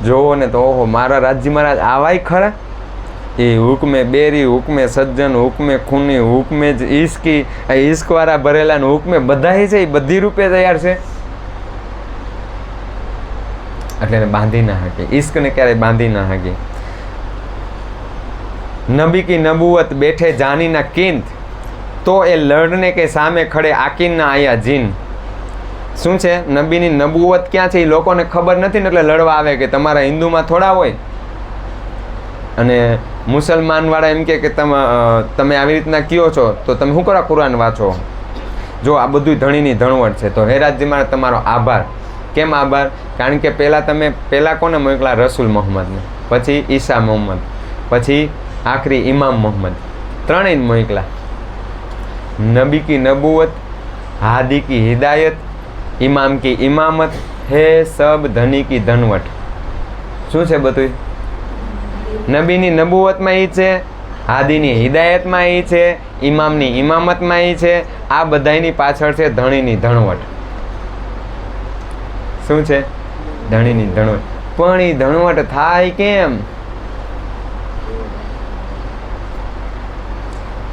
જોવો ને તો ઓહો, મારા રાજજી મહારાજ આવાય ખરા. એ હુકમે બેરી, હુકમે સજ્જન, હુકમે ખૂની, હુકમે જ ઈશ્કી, ઈશ્કવાળા ભરેલા ને હુકમે બધા છે, એ બધી રૂપે તૈયાર છે. એટલે એને બાંધી ના શકે, ઈશ્કને ક્યારેય બાંધી ના શકે. નબી કી નબુવત બેઠે જાની ના કિંત, તો એ લડને કે સામે ખડે આકીન ના આયા જીન. શું છે? નબીની નબુવત ક્યાં છે એ લોકોને ખબર નથી ને એટલે લડવા આવે. કે તમારા હિન્દુમાં થોડા હોય અને મુસલમાન વાળા એમ કે તમે આવી રીતના કયો છો તો તમે શું કરો? કુરાન વાંચો. જો આ બધું ધણીની ધણવટ છે. તો હે રાજજી મહારાજ તમારો આભાર. કેમ આભાર? કારણ કે પહેલાં કોને મોકલા? રસૂલ મોહમ્મદને, પછી ઈસા મોહમ્મદ, પછી આખરી ઇમામ મોહમ્મદ, ત્રણેય મોકલા. નબી કી નબુવત, હાદી કી હિદાયત, ઇમામ કી ઇમામત, હે સબ ધની કી ધનવટ. શું છે બધું? નબીની નબુવતમાં એ છે, હાદીની હિદાયતમાં એ છે, ઇમામની ઇમામતમાં એ છે. આ બધાની પાછળ છે ધણીની ધણવટ. શું છે? ધણીની ધણવટ. પણ એ ધણવટ થાય કેમ?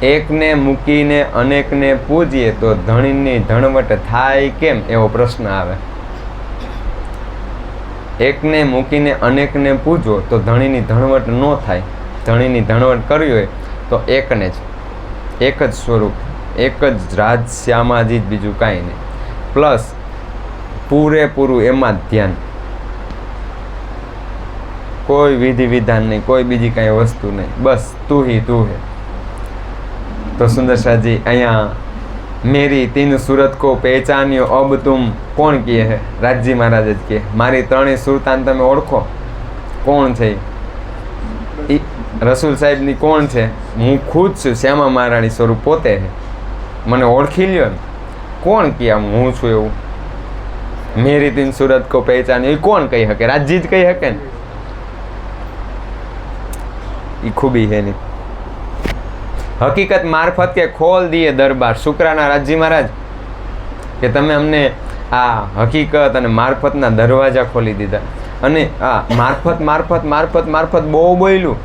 એકને મૂકીને અનેકને પૂજીએ તો ધણીની ધણવટ થાય કેમ? એવો પ્રશ્ન આવે. એકને મૂકીને અનેકને પૂજો તો ધણીની ધણવટ ન થાય. ધણીની ધણવટ કરવી હોય તો એકને જ, એક જ સ્વરૂપ, એક જ રાજ શ્યામાજી, બીજું કાંઈ નહીં. પ્લસ પૂરેપૂરું એમાં જ ધ્યાન, કોઈ વિધિ વિધાન નહીં, કોઈ બીજી કાંઈ વસ્તુ નહીં, બસ તું હે. તો સુંદર શાહજી અહીંયા મેરી તીન सूरत को पहचानियो अब तुम કોણ કહે હે? રાજજી મહારાજ જ કહે મારી ત્રણેય સુરતાન તમે ઓળખો. કોણ છે? એ રસૂલ સાહેબની કોણ છે? હું ખુદ છું, શ્યામા મહારાણી સ્વરૂપ પોતે છે. મને ઓળખી લ્યો ને. કોણ કહે હું છું એવું? મેરી તીન सूरत को पहचानियो એ કોણ કહી શકે? રાજજી જ કહી શકે ને. એ ખૂબી છે નહીં. હકીકત મારફત કે ખોલ દીએ દરબાર. શુક્રાના રાજજી મહારાજ કે તમે અમને આ હકીકત અને મારફતના દરવાજા ખોલી દીધા. અને આ મારફત મારફત મારફત મારફત બહુ બોલ્યું,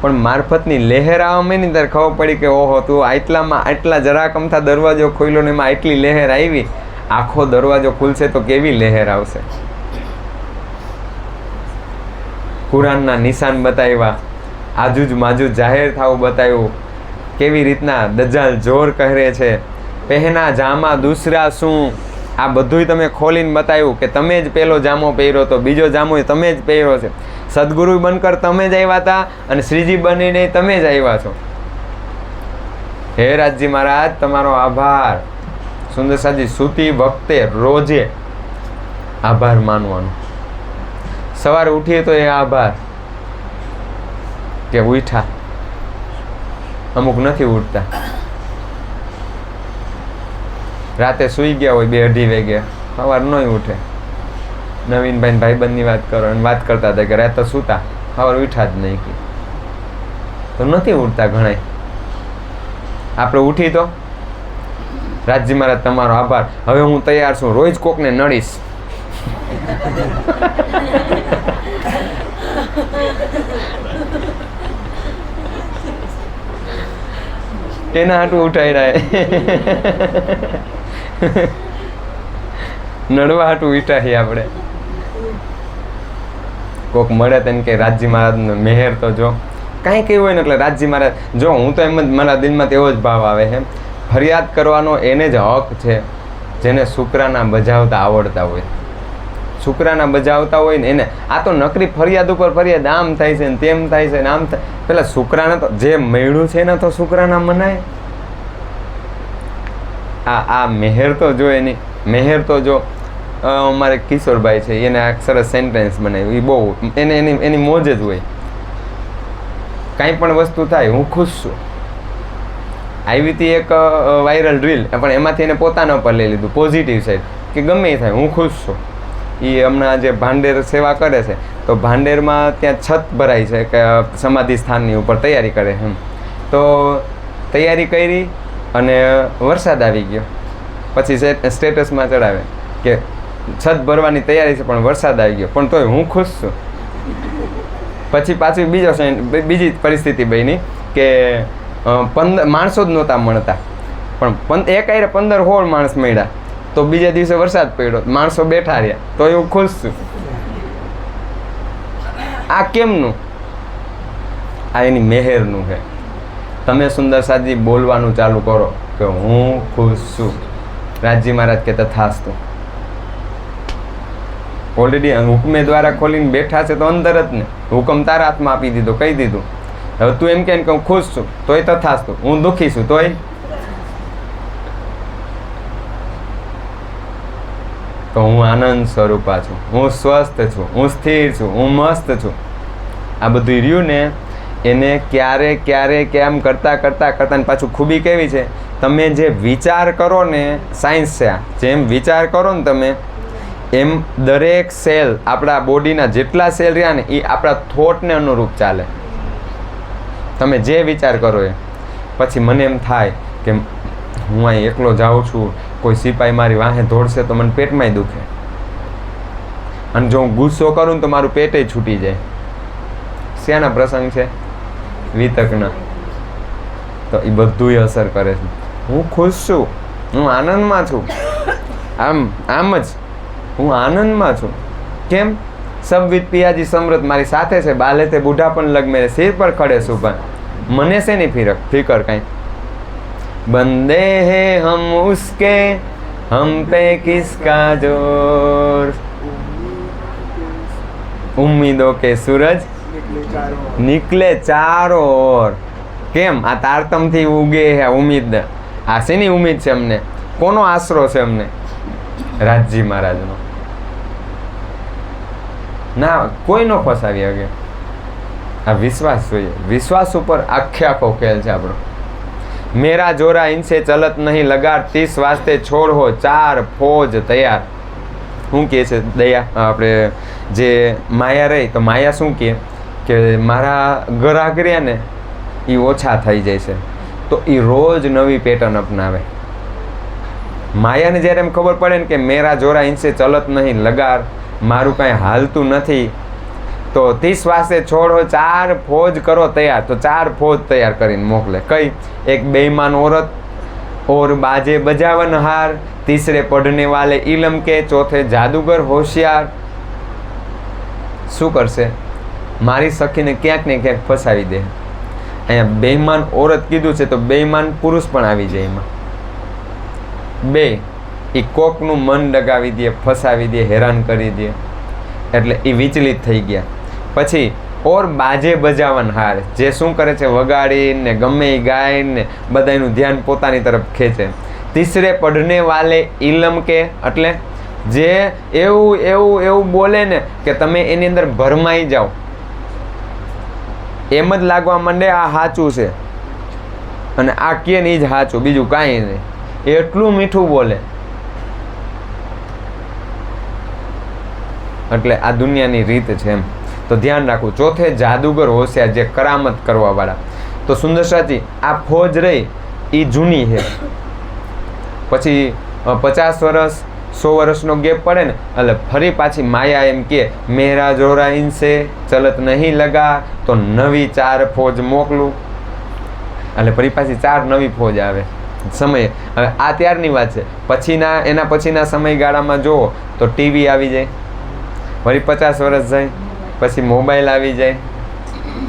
પણ મારફતની લહેર આવવા માંડી ત્યારે ખબર પડી કે ઓહો, તું આટલામાં આટલા જરાક અમથા દરવાજો ખોલ્યો ને એમાં આટલી લહેર આવી. આખો દરવાજો ખુલશે તો કેવી લહેર આવશે. કુરાનના નિશાન બતાવ્યા, આજુજ માજુજ જાહેર થવું બતાવ્યું, કેવી રીતના દજ્જાલ જોર કહરે છે, પહેના જામા દૂસરા શું, આ બધુંય તમે ખોલીને બતાવ્યું કે તમે જ પહેલો જામો પહેર્યો તો, બીજો જામો તમે જ પહેર્યો છે. સદગુરુ બનકર તમે જ આવ્યા હતા અને શ્રીજી બનીને તમે જ આવ્યા છો. હે રાજજી મહારાજ તમારો આભાર. સુંદર સાજી સૂતી વખતે રોજે આભાર માનવાનો. સવારે ઉઠીએ તો એ આભાર કે ઉઠા. અમુક નથી ઉઠતા, રાતે સૂઈ ગયા હોય 2-2:30 વાગે, સવાર નહીં ઉઠે. નવીનભાઈ ભાઈબંધની વાત કરો અને વાત કરતા હતા કે રાતે સૂતા, સવાર ઉઠા જ નહીં. તો નથી ઉઠતા ઘણાય. આપણે ઉઠી તો રાજજી મહારાજ તમારો આભાર. હવે હું તૈયાર છું, રોજ કોકને નડીશ. એના હાટું ઉઠાડ્યા, નડવા હાટું ઉઠાડીએ આપણે. કોક મળે તેને કે રાજજી મહારાજનો મહેર તો જો કાંઈ કેવું હોય ને એટલે રાજજી મહારાજ જો. હું તો એમ જ મારા દિલમાં એવો જ ભાવ આવે છે, ફરિયાદ કરવાનો એને જ હક છે જેને શુક્રાના બજાવતા આવડતા હોય. શુક્રાના બજાવતા હોય ને એને. આ તો નકરી ફરિયાદ ઉપર ફરિયાદ, આમ થાય છે ને તેમ થાય છે ને આમ થાય. પેલા શુક્રાના તો જે મળ્યું છે ને તો શુક્રાના મનાય. આ મહેર તો જો એની મહેર તો જો. અમારે કિશોરભાઈ છે, એને આ સરસ સેન્ટેન્સ બનાવ્યું. એ બહુ એની મોજ જ હોય. કાંઈ પણ વસ્તુ થાય હું ખુશ છું. આવી હતી એક વાયરલ રીલ, પણ એમાંથી એને પોતાના પર લઈ લીધું પોઝિટિવ સાઈડ કે ગમે એ થાય હું ખુશ છું. એ હમણાં જે ભાંડેર સેવા કરે છે તો ભાંડેરમાં ત્યાં છત ભરાય છે કે સમાધિ સ્થાનની ઉપર તૈયારી કરે એમ. તો તૈયારી કરી અને વરસાદ આવી ગયો. પછી સ્ટેટસમાં ચડાવે કે છત ભરવાની તૈયારી છે પણ વરસાદ આવી ગયો, પણ તોય હું ખુશ છું. પછી પાછી બીજી પરિસ્થિતિ બની કે 15 માણસો જ નહોતા મળતા, પણ એક આયરે 15-16 માણસ મળ્યા. તો બીજા દિવસે વરસાદ પડ્યો, માણસો બેઠા રહ્યા, તો હું ખુશ છું. આ કેમનું? આ એની મહેરનું છે. તમે સુંદર સાજી બોલવાનું ચાલુ કરો કે હું ખુશ છું. રાજજી મહારાજ કે તથાસ્તુ. ઓલરેડી હુકમે દ્વારા ખોલીને બેઠા છે તો અંદર જ ને હુકમ તારા હાથમાં આપી દીધો, કહી દીધું. હવે તું એમ કે હું ખુશ છું તોય તથાસ્તુ, હું દુઃખી છું તોય. તો હું આનંદ સ્વરૂપા છું, હું સ્વસ્થ છું, હું સ્થિર છું, હું મસ્ત છું. આ બધું રહ્યું ને એને ક્યારે કેમ કરતાં પાછું ખૂબી કેવી છે, તમે જે વિચાર કરો ને, સાયન્સ છે આ, જેમ વિચાર કરો ને તમે એમ દરેક સેલ આપણા બોડીના જેટલા સેલ રહ્યા ને એ આપણા થોટને અનુરૂપ ચાલે. તમે જે વિચાર કરો એ. પછી મને એમ થાય કે હું અહીં એકલો જાઉં છું, કોઈ સિપાહી મારી વાહે દોડશે તો મને પેટમાંય દુખે, અને જો હું ગુસ્સો કરું ને તો મારું પેટે છૂટી જાય. શેના પ્રસંગ છે? વિતકના. તો એ બધુંય અસર કરે છે. હું ખુશ છું, હું આનંદમાં છું. આમ જ હું આનંદમાં છું. કેમ? સબ વિદ પિયાજી સમૃદ્ધ મારી સાથે છે, બાલે તે બુઢા પણ લગ મેરે સિર પર ખડે સુભાન. મને શેની ફિકર કાંઈ? બંદે હે હમ ઉસકે, હમ પે કિસકા જોર, ઉમ્મીદો કે સૂરજ નિકલે ચારો ઓર. કેમ? આ તારતમથી ઉગે હે ઉમ્મીદ. આ શેની ઉમ્મીદ છે અમને? કોનો આશરો છે અમને? રાજજી મહારાજનો. ના કોઈનો ફસાવી શકે. આ વિશ્વાસ જોઈએ. વિશ્વાસ ઉપર આખો ખેલ છે આપણો. મેરા જોરા ઇનસે ચલત નહીં લગાડ, 30 વાસ્તે છોડ હો 4 ફોજ તૈયાર. શું કહે છે દયા? આપણે જે માયા રહી તો માયા શું કહે કે મારા ગ્રાહક રહ્યા ને એ ઓછા થઈ જાય છે, તો એ રોજ નવી પેટર્ન અપનાવે. માયાને જ્યારે એમ ખબર પડે ને કે મેરા જોરા ઇનસે ચલત નહીં લગાર, મારું કાંઈ હાલતું નથી, તો 30 વાસે છોડો 4 ફોજ કરો તૈયાર. તો 4 ફોજ તૈયાર કરીને મોકલે. કઈ? એક બેઈમાન औरत और बाजे बजावन हार, तीसरे पढ़ने वाले इलम के, चौथे जादूगर होशियार. શું કરશે? મારી સખીને ક્યાંક ને ક્યાંક ફસાવી દે. અહીંયા બેઈમાન औरत કીધું છે તો બેઈમાન પુરુષ પણ આવી જાય એમાં. બે એ કોકનું મન ડગાવી દે, ફસાવી દે, હેરાન કરી દે, એટલે એ વિચલિત થઈ ગયા. પછી ઓર બાજે બજાવન હાર, જે શું કરે છે વગાડીને ગમે એ ગાયને બધાનું ધ્યાન પોતાની તરફ ખેંચે. તીસરે પઢને વાલે ઇલમ કે, એટલે જે એવું બોલે ને કે તમે એની અંદર ભરમાઈ જાઓ, એમ જ લાગવા માંડે આ સાચું છે અને આ કે ને એ જ સાચું, બીજું કાંઈ નહીં. એટલું મીઠું બોલે. એટલે આ દુનિયાની રીત છે એમ. તો ધ્યાન રાખવું. ચોથે જાદુગર હોશિયાર, જે કરામત કરવા વાળા. તો સુંદર સાચી આ ફોજ રહી એ જૂની છે. પછી 50 વર્ષ 100 વર્ષનો ગેપ પડે ને એટલે ફરી પાછી માયા એમ કે મેરા જોરા ઇનસે ચલત નહીં લગા, તો નવી 4 ફોજ મોકલું. એટલે ફરી પાછી 4 નવી ફોજ આવે સમય. હવે આ ત્યારની વાત છે. એના પછીના સમયગાળામાં જુઓ તો ટીવી આવી જાય, વળી 50 વર્ષ જાય, પછી મોબાઈલ આવી જાય,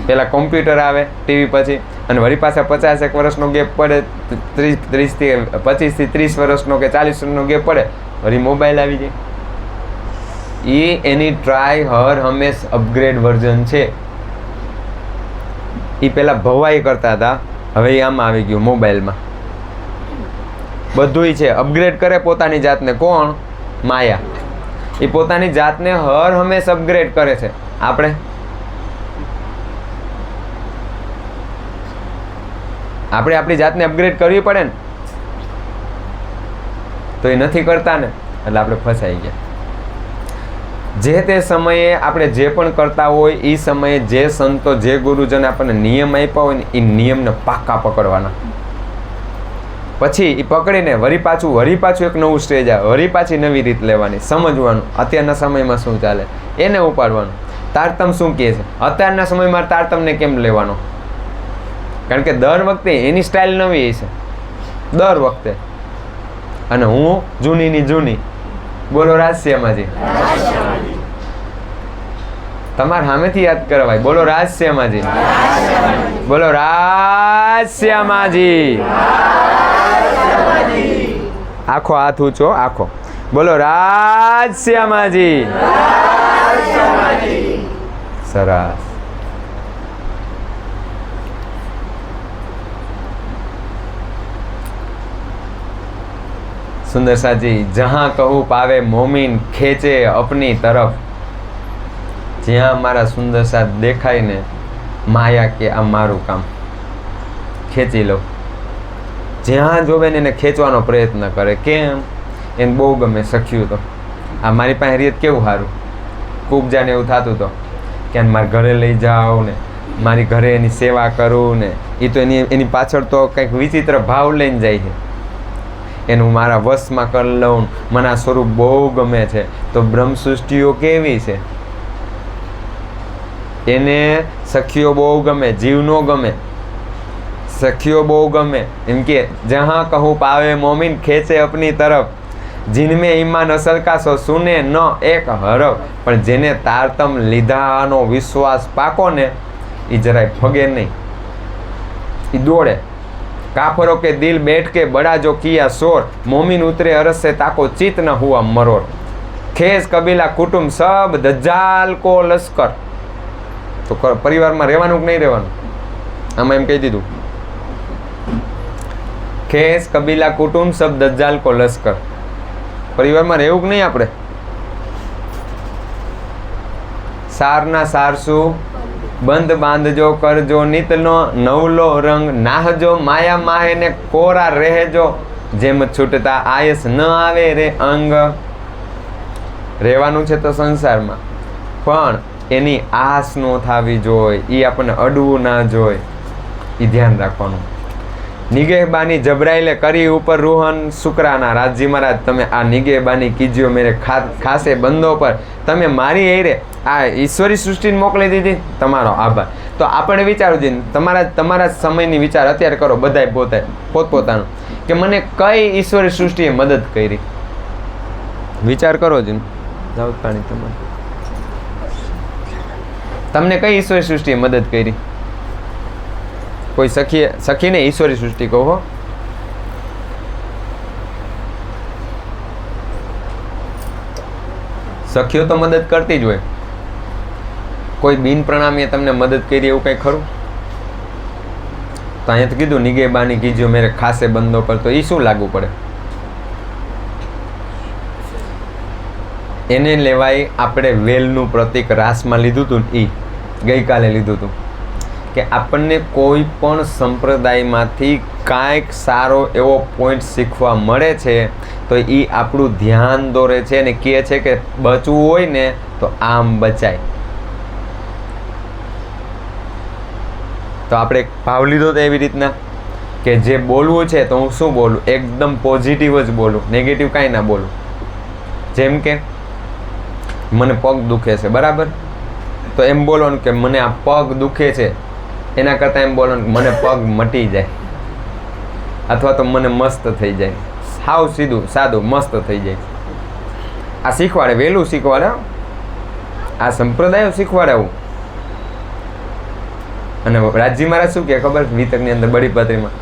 પહેલાં કોમ્પ્યુટર આવે ટીવી પછી, અને વળી પાછા 50 વર્ષનો ગેપ પડે, 25 થી 30 વર્ષનો કે 40 વર્ષનો ગેપ પડે, વળી મોબાઈલ આવી જાય. એ એની ટ્રાય હર હંમેશ અપગ્રેડ વર્ઝન છે. એ પહેલાં ભવાઈ કરતા હતા, હવે એ આમાં આવી ગયું મોબાઈલમાં. બધુંય છે, અપગ્રેડ કરે પોતાની જાતને. કોણ? માયા. એ પોતાની જાતને હર હંમેશ અપગ્રેડ કરે છે. આપણે આપણી જાતને અપગ્રેડ કરવી પડે ને, તો એ નથી કરતા ને, એટલે આપણે ફસાઈ ગયા. જે તે સમયે આપણે જે પણ કરતા હોય એ સમયે જે સંતો જે ગુરુજન આપણને નિયમ આપ્યા હોય ને એ નિયમને પાકા પકડવાના. પછી એ પકડીને વળી પાછું એક નવું સ્ટેજ આવે, વળી પાછી નવી રીત લેવાની, સમજવાનું અત્યારના સમયમાં શું ચાલે એને ઉપાડવાનું. તારતમ શું કહે છે, અત્યારના સમયમાં તારતમને કેમ લેવાનો? કારણ કે દર વખતે એની સ્ટાઇલ નવી છે, દર વખતે. અને હું જૂનીની જૂની. બોલો રાજશ્યામાજી. તમારે સામેથી યાદ કરવાય. બોલો રાજશ્યામાજી. બોલો રાજશ્યામાજી. આખો હાથ ઊંચો, આખો. બોલો રાજશ્યામાજી. સરસ. सुंदर साजी, जहाँ कहूँ पावे मोमिन खेचे अपनी तरफ. જ્યાં મારા સુંદર સાથ દેખાય ને માયા કે આ મારું કામ ખેંચી લો. જ્યાં જોવે ને એને ખેંચવાનો પ્રયત્ન કરે. કેમ? એને બહુ ગમે સખ્યું. તો આ મારી પાસે રીત કેવું સારું, ખૂબ જાને એવું થતું તો કે મારા ઘરે લઈ જાઓ ને મારી ઘરે એની સેવા કરું ને. એ તો એની પાછળ તો કંઈક વિચિત્ર ભાવ લઈને જાય છે. એનું મારા વશમાં કરી લઉં, મને આ સ્વરૂપ બહુ ગમે છે. તો બ્રહ્મ સૃષ્ટિઓ કેવી છે? એને સખીઓ બહુ ગમે, જીવ નો ગમે, સખીઓ બહુ ગમે. એમ કે જहाँ કહું પાવે મોમિન ખેંચે અપની તરફ, જીનમે ઈમાન અસલ કા સો સુને ન એક હરફ. પણ જેને તારતમ લીધાનો વિશ્વાસ પાકો ને એ જરાય ફગે નહીં, એ દોડે. કાફરો કે દિલ બેઠ કે બડા જો કિયા શોર, મોમિન ઉતરે અરસ से ताको चित न हुआ मरोड़. ખેસ કબીલા કુટુંબ સબ દજ્જાલ કો લશ્કર. તો પરિવારમાં રહેવાનું કે નહીં રહેવાનું? આમાં એમ કહી દીધું, ખેસ કબીલા કુટુંબ સબ દજ્જાલ કો લશ્કર. પરિવારમાં રહેવું કે નહીં આપણે? સારના સારસું બંધ બાંધજો, કરજો નિતનો નવલો રંગ, નાહજો માયા માહે ને કોરા રહેજો, જેમ છૂટતા આયસ ન આવે રે અંગ. રહેવાનું છે તો સંસારમાં, પણ એની આસ ન થવી જોઈએ, એ આપણને અડવું ના જોઈએ, એ ધ્યાન રાખવાનું. નિગેહબાની જબરાઈલે કરી ઉપર રૂહન શુક્રાના. રાજજી મહારાજ, તમે આ નિગેહબાની કીજીઓ મેરે ખાસે બંદો પર, તમે મારી એરે આ ઈશ્વરી સૃષ્ટિને મોકલી દીધી, તમારો આભાર. તો આપણે વિચારવું જોઈએ, તમારા સમયની વિચાર અત્યારે કરો, બધાય પોતપોતાનું, કે મને કઈ ઈશ્વરી સૃષ્ટિએ મદદ કરી. વિચાર કરો જ. જાઓ પાણી તમારે. તમને કઈ ઈશ્વરી સૃષ્ટિએ મદદ કરી? કોઈ સખીને ઈશ્વરી સૃષ્ટિ કહો. સખીઓ તો મદદ કરતી જ હોય. કોઈ બિન પ્રણામીએ તમને મદદ કરી એવું કઈ ખરું? તો અહીંયા તો કીધું નિગેબાની કીજો મેરે ખાસે બંદો પર, તો એ શું લાગુ પડે? એને લેવાય આપણે વેલનું પ્રતીક રાસમાં લીધું હતું ને, ગઈકાલે લીધું હતું કે આપણને કોઈ પણ સંપ્રદાયમાંથી કાંઈક સારો એવો પોઈન્ટ શીખવા મળે છે તો એ આપણું ધ્યાન દોરે છે અને કહે છે કે બચવું હોય ને તો આમ બચાય. તો આપણે ભાવ લીધો તો એવી રીતના કે જે બોલવું છે તો હું શું બોલું? એકદમ પોઝિટિવ જ બોલું, નેગેટિવ કાંઈ ના બોલું. જેમ કે મને પગ દુખે છે, બરાબર? તો એમ બોલવાનું કે મને આ પગ દુખે છે, એના કરતાં એમ બોલવાનું કે મને પગ મટી જાય, અથવા તો મને મસ્ત થઈ જાય. સાવ સીધું સાદું મસ્ત થઈ જાય. આ શીખવાડે, વહેલું શીખવાડે, આ સંપ્રદાયો શીખવાડે આવું. અને રાજજી મહારાજ શું કે ખબર? વિતકની અંદર બડી પત્રીમાં,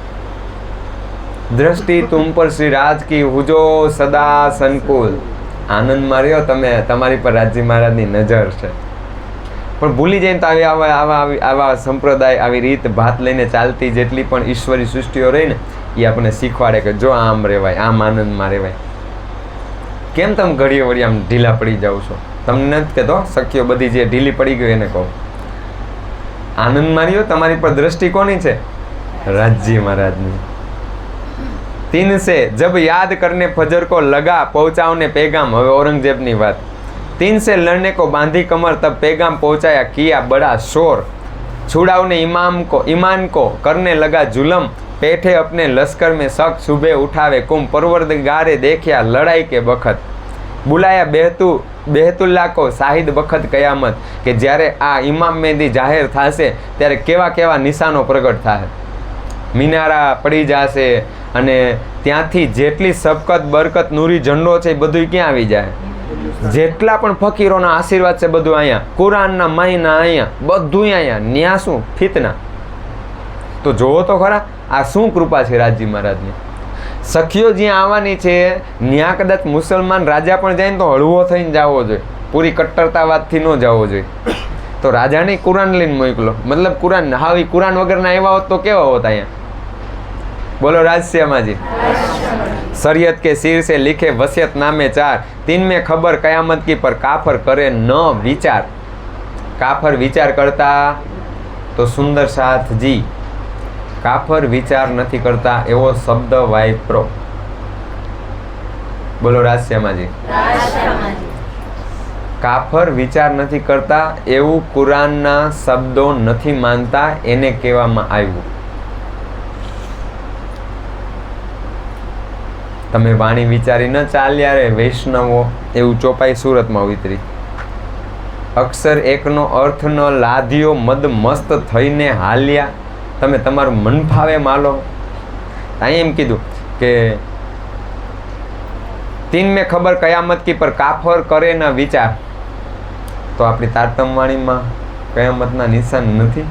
દ્રષ્ટિ તુમ પર શ્રી રાજ કી હુજો સદા સંકુલ. આનંદમાં રહ્યો તમે, તમારી પર રાજજી મહારાજની નજર છે. પણ ભૂલી જઈને તો આવા સંપ્રદાય, આવી રીત ભાત લઈને ચાલતી જેટલી પણ ઈશ્વરી સૃષ્ટિઓ રહી ને, એ આપણને શીખવાડે કે જો આમ રહેવાય, આમ આનંદમાં રહેવાય. કેમ તમે ઘડીએ વળી આમ ઢીલા પડી જાઓ છો? તમને નથી કહેતો, સખીઓ બધી જે ઢીલી પડી ગઈ એને કહું. આનંદમાં રહ્યો, તમારી પર દ્રષ્ટિ કોની છે? રાજજી મહારાજની. તીન સે જબ યાદ કરને ફજર કો લગા પહોંચાવને પેગામ. હવે ઔરંગઝેબની વાત. तीन से लड़ने को बांधी कमर, तब पैगाम पहुंचाया किया बड़ा शोर। छुड़ावने ईमान को करने लगा जुलम, बैठे अपने लश्कर में शक सुबह उठावे कुम। परवरदिगारे देखा लड़ाई के बखत, बुलाया बेहतुल्ला को शाहिद बखत कयामत, કે જ્યારે આ ઇમામ મહેદી જાહેર થશે ત્યારે કેવા કેવા નિશાનો પ્રગટ થાય, મિનારા પડી જશે અને ત્યાંથી જેટલી સબકત બરકત નૂરી ઝંડો છે એ બધું ક્યાં આવી જાય, જેટલા પણ ફકીરોના આશીર્વાદ છે બધું અહીંયા, કુરાનના મહિના અહીંયા, બધું અહીંયા, ન્યા શું ફિતના। તો જોવો તો ખરા આ શું કૃપા છે રાજજી મહારાજની। સખીઓ જ્યાં આવવાની છે ત્યાં કદાચ મુસલમાન રાજા પણ જાય ને તો હળવો થઈને જવો જોઈએ, પૂરી કટ્ટરતાવાદથી ન જવો જોઈએ। તો રાજાને કુરાન લઈને મોકલો, મતલબ કુરાન હાવી કુરાન વગરના એવા હોત તો કેવા હોત અહીંયા? બોલો રાજશ્યામાજી। शरीयत के सिर से लिखे वसियत नामे 4, 3 में खबर कयामत की, पर काफर करे न विचार। काफर विचार करता तो सुंदर साथ जी, काफर विचार नहीं करता एवो शब्द वापरो। बोलो राजश्यामाजी। काफर विचार नहीं करता एवं कुरानना शब्दों नहीं मानता एने कहेवामां आव्युं। तमे वाणी विचारी न चाल्या रे वैष्णवो, एवं चौपाई सूरत में उतरी। अक्षर एकनो अर्थ न लाद्यो, मद मस्त थईने हाल्या, तमे तमारुं मन भावे मालो। अहीं एम कीधुं के 3 में खबर कयामत की, पर काफर करे न विचार। तो आपणी तारतम वाणी में कयामतना निशान नथी,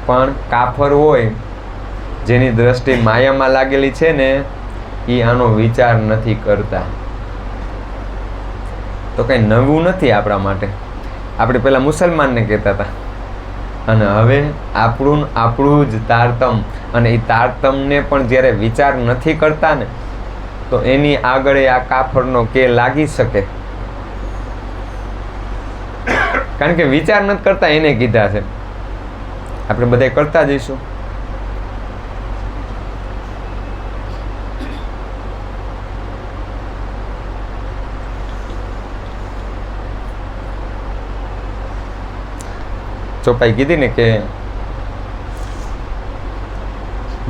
पण काफर होय जेनी दृष्टि माया में लागेली छे ने ई आनो विचार नहीं करता। तो कई नवुं नहीं आपणा माटे। आपणे पहेला मुसलमान ने कहता था अने हवे आपणुं ज तारतम, अने ई तारतम ने पण ज्यारे विचार नहीं करता ने तो एनी आगळे आ काफरनो के लागी शके, कारण के विचार नहीं करता एने कीधा छे। आपणे बधाय करता जईशुं। चौपाई कीधी ने के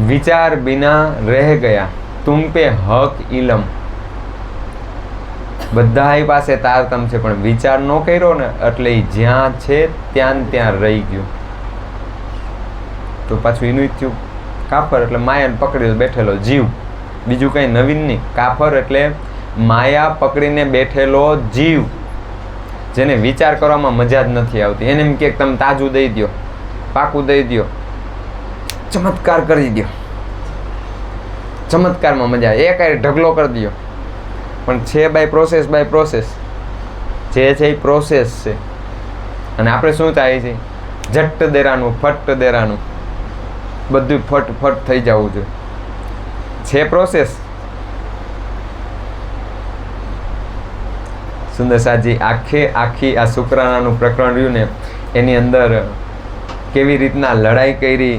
विचार बिना रह गया तुम पे हक इलम। बधाई पासे तारतम छे पण विचार नो कर्यो ने એટલે જ્યાં છે ત્યાં ત્યાં રહી ગયું। તો પાછું એનું થયું કાફર એટલે માયાને પકડી બેઠેલો જીવ, બીજું કંઈ નવીન નહીં। કાફર એટલે માયા પકડીને બેઠેલો જીવ, જેને વિચાર કરવામાં મજા જ નથી આવતી। એને એમ કે તમે તાજું દઈ દો, પાકું દઈ દો, ચમત્કાર કરી દો, ચમત્કારમાં મજા આવે, એક ઢગલો કરી દો, પણ છે બાય પ્રોસેસ, જે છે એ પ્રોસેસ છે। અને આપણે શું થાય છે, ઝટ દેરાનું ફટ દેરાનું બધું ફટ થઈ જવું જોઈએ, છે પ્રોસેસ। સુંદર સાજી આખી આ શુક્રાણાનું પ્રકરણ રહ્યું ને એની અંદર કેવી રીતના લડાઈ કરી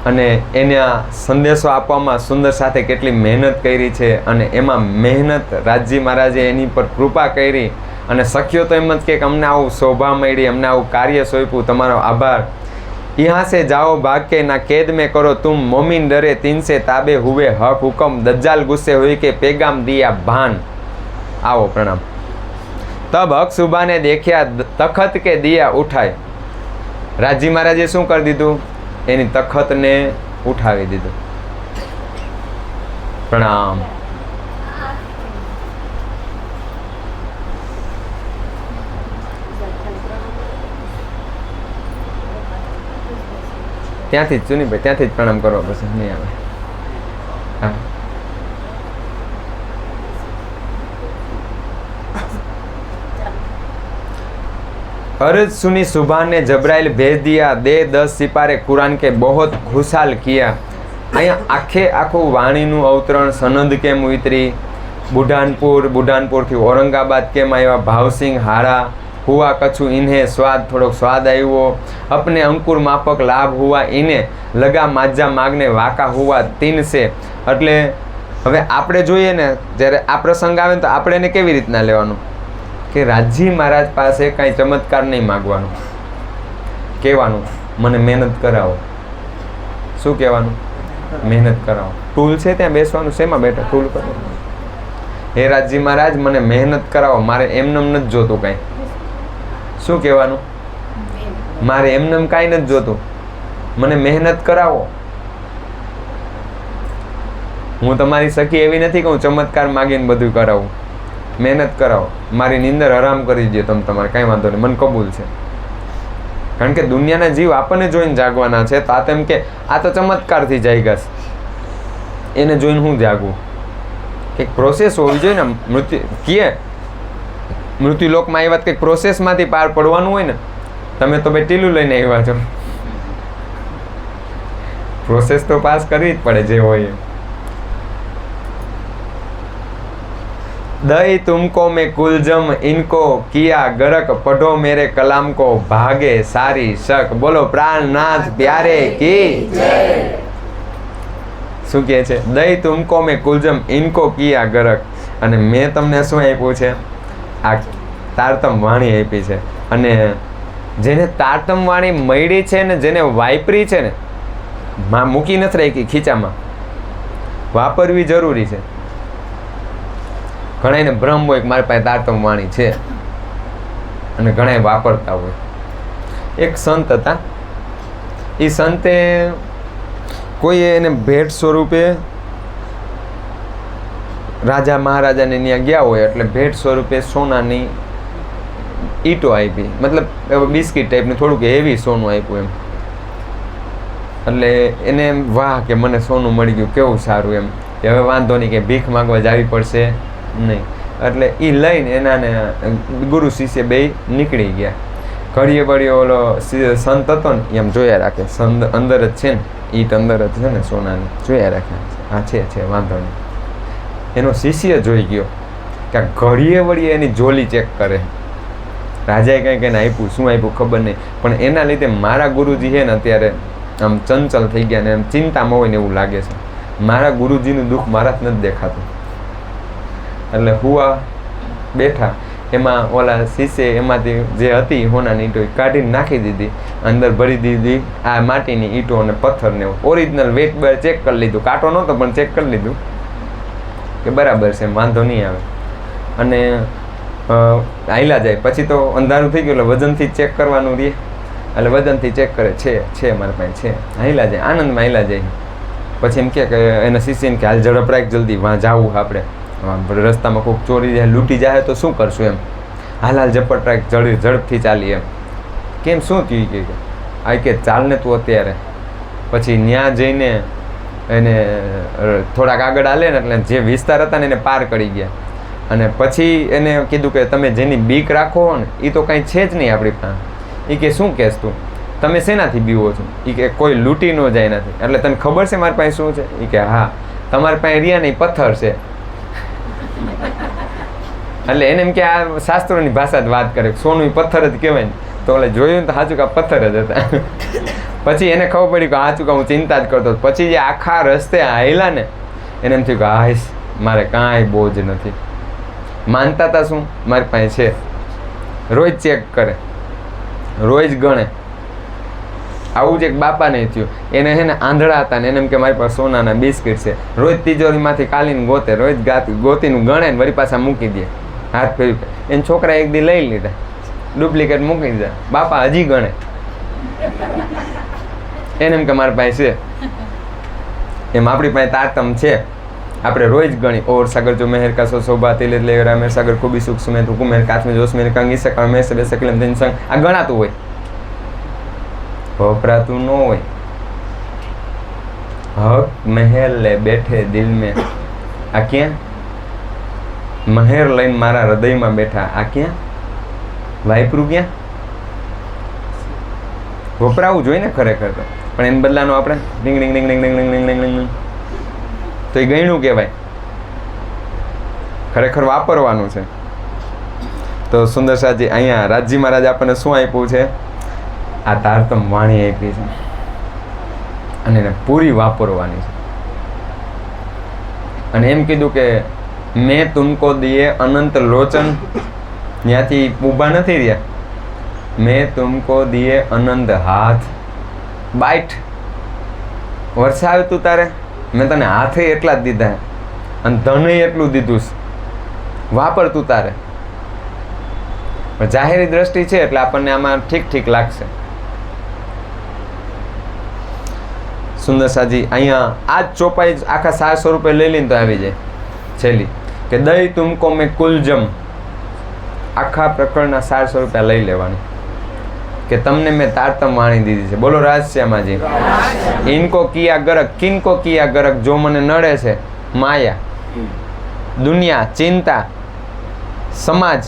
અને એના સંદેશો આપવામાં સુંદર સાથે કેટલી મહેનત કરી છે, અને એમાં મહેનત રાજજી મહારાજે એની પર કૃપા કરી, અને સખ્યો તો એમ જ કે અમને આવું શોભા મળી, અમને આવું કાર્ય સોંપ્યું, તમારો આભાર। यहाँ से जाओ भाग के ना कैद में करो तुम, मोमिन डरे 3 से ताबे हुए हक हुक्म, दज्जाल गुस्से हुई के पैगाम दिया भान। आओ प्रणाम। तब हक सुबह ने देखा तखत के दिया उठाए। राजी महाराजे शू कर दीधु, एनी तखत ने उठावी दीधु। प्रणाम। ત્યાંથી જ ચુનીભાઈ ત્યાંથી જ પ્રણામ કરવા પડશે, નહીં આવે। હા, अर्ज सुनी सुबह ने जबराइल भेज दिया, दे 10 सिपारे कुरान के बहुत खुशाल किया। अँ आखे आखू वाणीनु अवतरण सनंद केम उतरी, बुढ़ानपुर थी औरंगाबाद केम आया, भावसिंह हाड़ा हुआ कछु इन्हें स्वाद थोड़ो स्वाद आयो, अपने अंकुर मापक लाभ हुआ इन्हें, लगा माजा मागने वाका हुआ 3 से, એટલે હવે આપણે જોઈએ ને જ્યારે આ પ્રસંગ આવે ને તો આપણે એને કેવી રીતના લેવાનું કે રાજજી મહારાજ પાસે કાંઈ ચમત્કાર નહીં માગવાનું, કહેવાનું મને મહેનત કરાવો. શું કહેવાનું? મહેનત કરાવો. ટૂલ છે ત્યાં બેસવાનું, શેમાં બેઠા? ટૂલ કરો. હે રાજજી મહારાજ મને મહેનત કરાવો, મારે એમનેમ નથી જોતું કાંઈ. શું કહેવાનું? મારે એમનેમ કાંઈ નથી જોતું, મને મહેનત કરાવો. હું તમારી સખી એવી નથી કે હું ચમત્કાર માગીને બધું કરાવું. મહેનત કરાવો, મારી નીંદર હરામ કરી દે તમે તમારે, કાંઈ વાંધો નહીં, મને કબૂલ છે. કારણ કે દુનિયાના જીવ આપણને જોઈને જાગવાના છે. તો આ તેમ કે આ તો ચમત્કારથી જાગ્યા છે, એને જોઈને હું જાગવું? કંઈક પ્રોસેસ હોવી જોઈએ ને. મૃત્યુલોકમાં એ વાત કંઈક પ્રોસેસમાંથી પાર પડવાનું હોય ને. તમે તો ભાઈ ટીલું લઈને આવ્યા છો, પ્રોસેસ તો પાસ કરવી જ પડે જે હોય. दई तुमको मैं कुलजम इनको किया गरक पढ़ो मेरे कलाम को भागे सारी शक. बोलो प्राणनाथ प्यारे की શું કહે છે? દઈ તુમકો મેં કુલજમ ઇનકો કિયા ગરક. અને મેં તમને શું આપ્યું છે? આ તારતમ વાણી આપી છે. અને જેને તારતમ વાણી મળી છે ને, જેને વાપરી છે ને, મૂકી નથી રાખી ખીચામાં, વાપરવી જરૂરી છે. ઘણાને ભ્રમ હોય કે મારી પાસે તારતમ વાણી છે, અને ઘણા વાપરતા હોય. એક સંત હતા, એ સંતે કોઈએ એને ભેટ સ્વરૂપે રાજા મહારાજાને ત્યાં ગયા હોય એટલે ભેટ સ્વરૂપે સોનાની ઈંટો આપી, મતલબ બિસ્કિટ ટાઈપનું થોડુંક હેવી સોનું આપ્યું એમ. એટલે એને એમ વાહ કે મને સોનું મળી ગયું, કેવું સારું એમ, કે હવે વાંધો નહીં કે ભીખ માંગવા જવી પડશે નહીં. એટલે એ લઈને એનાને ગુરુ શિષ્ય બે નીકળી ગયા. ઘડીએ વળીએ ઓલો સંત હતો ને એમ જોયા રાખે, અંદર જ છે ને, ઈટ અંદર જ છે ને સોનાની, જોયા રાખે, હા છે વાંધો નહીં. એનો શિષ્ય જોઈ ગયો કે ઘડીએ વળીએ એની જોલી ચેક કરે. રાજાએ કંઈક એને આપ્યું, શું આપ્યું ખબર નહીં, પણ એના લીધે મારા ગુરુજી છે ને અત્યારે આમ ચંચલ થઈ ગયા ને એમ ચિંતામાં હોય ને એવું લાગે છે. મારા ગુરુજીનું દુઃખ મારા જ નથી દેખાતું. એટલે હુઆ બેઠા, એમાં ઓલા શીશે એમાંથી જે હતી હોનાની ઈંટો કાઢીને નાખી દીધી, અંદર ભરી દીધી આ માટીની ઈંટો અને પથ્થરને. ઓરિજિનલ વેટ બર ચેક કરી લીધું, કાંટો નહોતો પણ ચેક કરી લીધું કે બરાબર છે, વાંધો નહીં આવે. અને હાલ્યા જાય. પછી તો અંધારું થઈ ગયું એટલે વજનથી ચેક કરવાનું રહે, એટલે વજનથી ચેક કરે, છે મારી પાસે છે. હાલ્યા જાય, આનંદમાં હાલ્યા જાય. પછી એમ કે એના શિષ્યને કે હાલ ઝડપ રાખ, જલ્દી વાં જાવું આપણે, રસ્તામાં કોઈક ચોરી જાય લૂંટી જાય તો શું કરશું એમ, હાલ ઝપટ રાખ, ઝડપથી ચાલી એમ. કેમ શું થયું? કે આ કે ચાલ ને તું અત્યારે. પછી ત્યાં જઈને એને થોડાક આગળ હાલે ને એટલે જે વિસ્તાર હતા ને એને પાર કરી ગયા. અને પછી એને કીધું કે તમે જેની બીક રાખો ને એ તો કાંઈ છે જ નહીં આપણી પાસે. એ કે શું કહેશ તું, તમે શેનાથી બીવો છો? એ કે કોઈ લૂંટી ન જાય નથી. એટલે તને ખબર છે મારી પાસે શું છે? એ કે હા, તમારી પાસે રિયા નહીં પથ્થર છે. એટલે એને એમ કે આ શાસ્ત્રોની ભાષા જ વાત કરે, સોનું પથ્થર જ કહેવાય ને. તો એટલે જોયું ને તો સાચું કે પથ્થર જ હતા. પછી એને ખબર પડી કે સાચું કે હું ચિંતા જ કરતો. પછી જે આખા રસ્તે હાલ્યા ને એને એમ થયું કે હાઈશ મારે કાંઈ બોજ નથી. માનતા હતા શું? મારી પાસે છે. રોજ ચેક કરે, રોજ ગણે. આવું જ એક બાપાને થયું. એને હે ને આંધળા હતા ને એને એમ કે મારી પાસે સોનાના બિસ્કિટ છે. રોજ તિજોરીમાંથી કાલીને ગોતે, રોજ ગોતીનું ગણે ને વળી પાછા મૂકી દે, હાથ ફેરવી. એને છોકરા એક દી લઈ લીધા, ડુપ્લિકેટ મૂકી દીધા. બાપા હજી ગણે. એને એમ કે મારી પાસે છે. એમ આપણી પાસે તારતમ છે, આપણે રોજ ગણી. ઓર સાગર જો મેહર કા સો શોભા તિલે લે રામેર સાગર ખૂબી સુખ સુમે હુકુમ મેર કાચ મે જોશ મેર કંગી સે કમે સે બેસે કલમ દિન સંગ. આ ગણાતું હોય, વપરાતું ન હોય. હક મહેલ લે બેઠે દિલ મેં, આ ક્યાં? મહેર લઈને મારા હૃદયમાં બેઠા, આ ક્યાં? વાપરું ક્યાં? વપરાવું જોઈએ ને ખરેખર તો, પણ એને બદલાનો આપણે ડીંગ ડીંગ ડીંગ ડીંગ ડીંગ ડીંગ ડીંગ ડીંગ ડીંગ, તો એ ગણ્યું કહેવાય. ખરેખર વાપરવાનું છે. તો સુંદરસાજી અહીંયા રાજજી મહારાજ આપણને શું આપ્યું છે? આ તારતમ વાણી આપી છે અને એને પૂરી વાપરવાની છે. અને એમ કીધું કે મેં તુમકો દિએ અનંત લોચન, ત્યાંથી ઊભા નથી રહ્યા, મેં તુમકો દિએ અનંત હાથ, બાઈટ વરસાવ્યું તું તારે, મેં તને હાથે એટલા જ દીધા અને ધનય એટલું દીધું છે, વાપર તું તારે. પણ જાહેરી દ્રષ્ટિ છે એટલે આપણને આમાં ઠીક ઠીક લાગશે. સુંદરસાજી અહીંયા આ જ ચોપાઈ આખા 700 રૂપિયા લઈ લઈને તો આવી જાય છેલ્લી, કે દઈ તુમકો મેં કુલજમ, આખા પ્રકરણના 700 રૂપિયા લઈ લેવાની, કે તમને મેં તારતમ વાણી દીધી છે. બોલો રાજશ્યામાજી. ઇનકો કિયા ગરક, કિનકો કિયા ગરક, જો મને નડે છે માયા, દુનિયા, ચિંતા, સમાજ,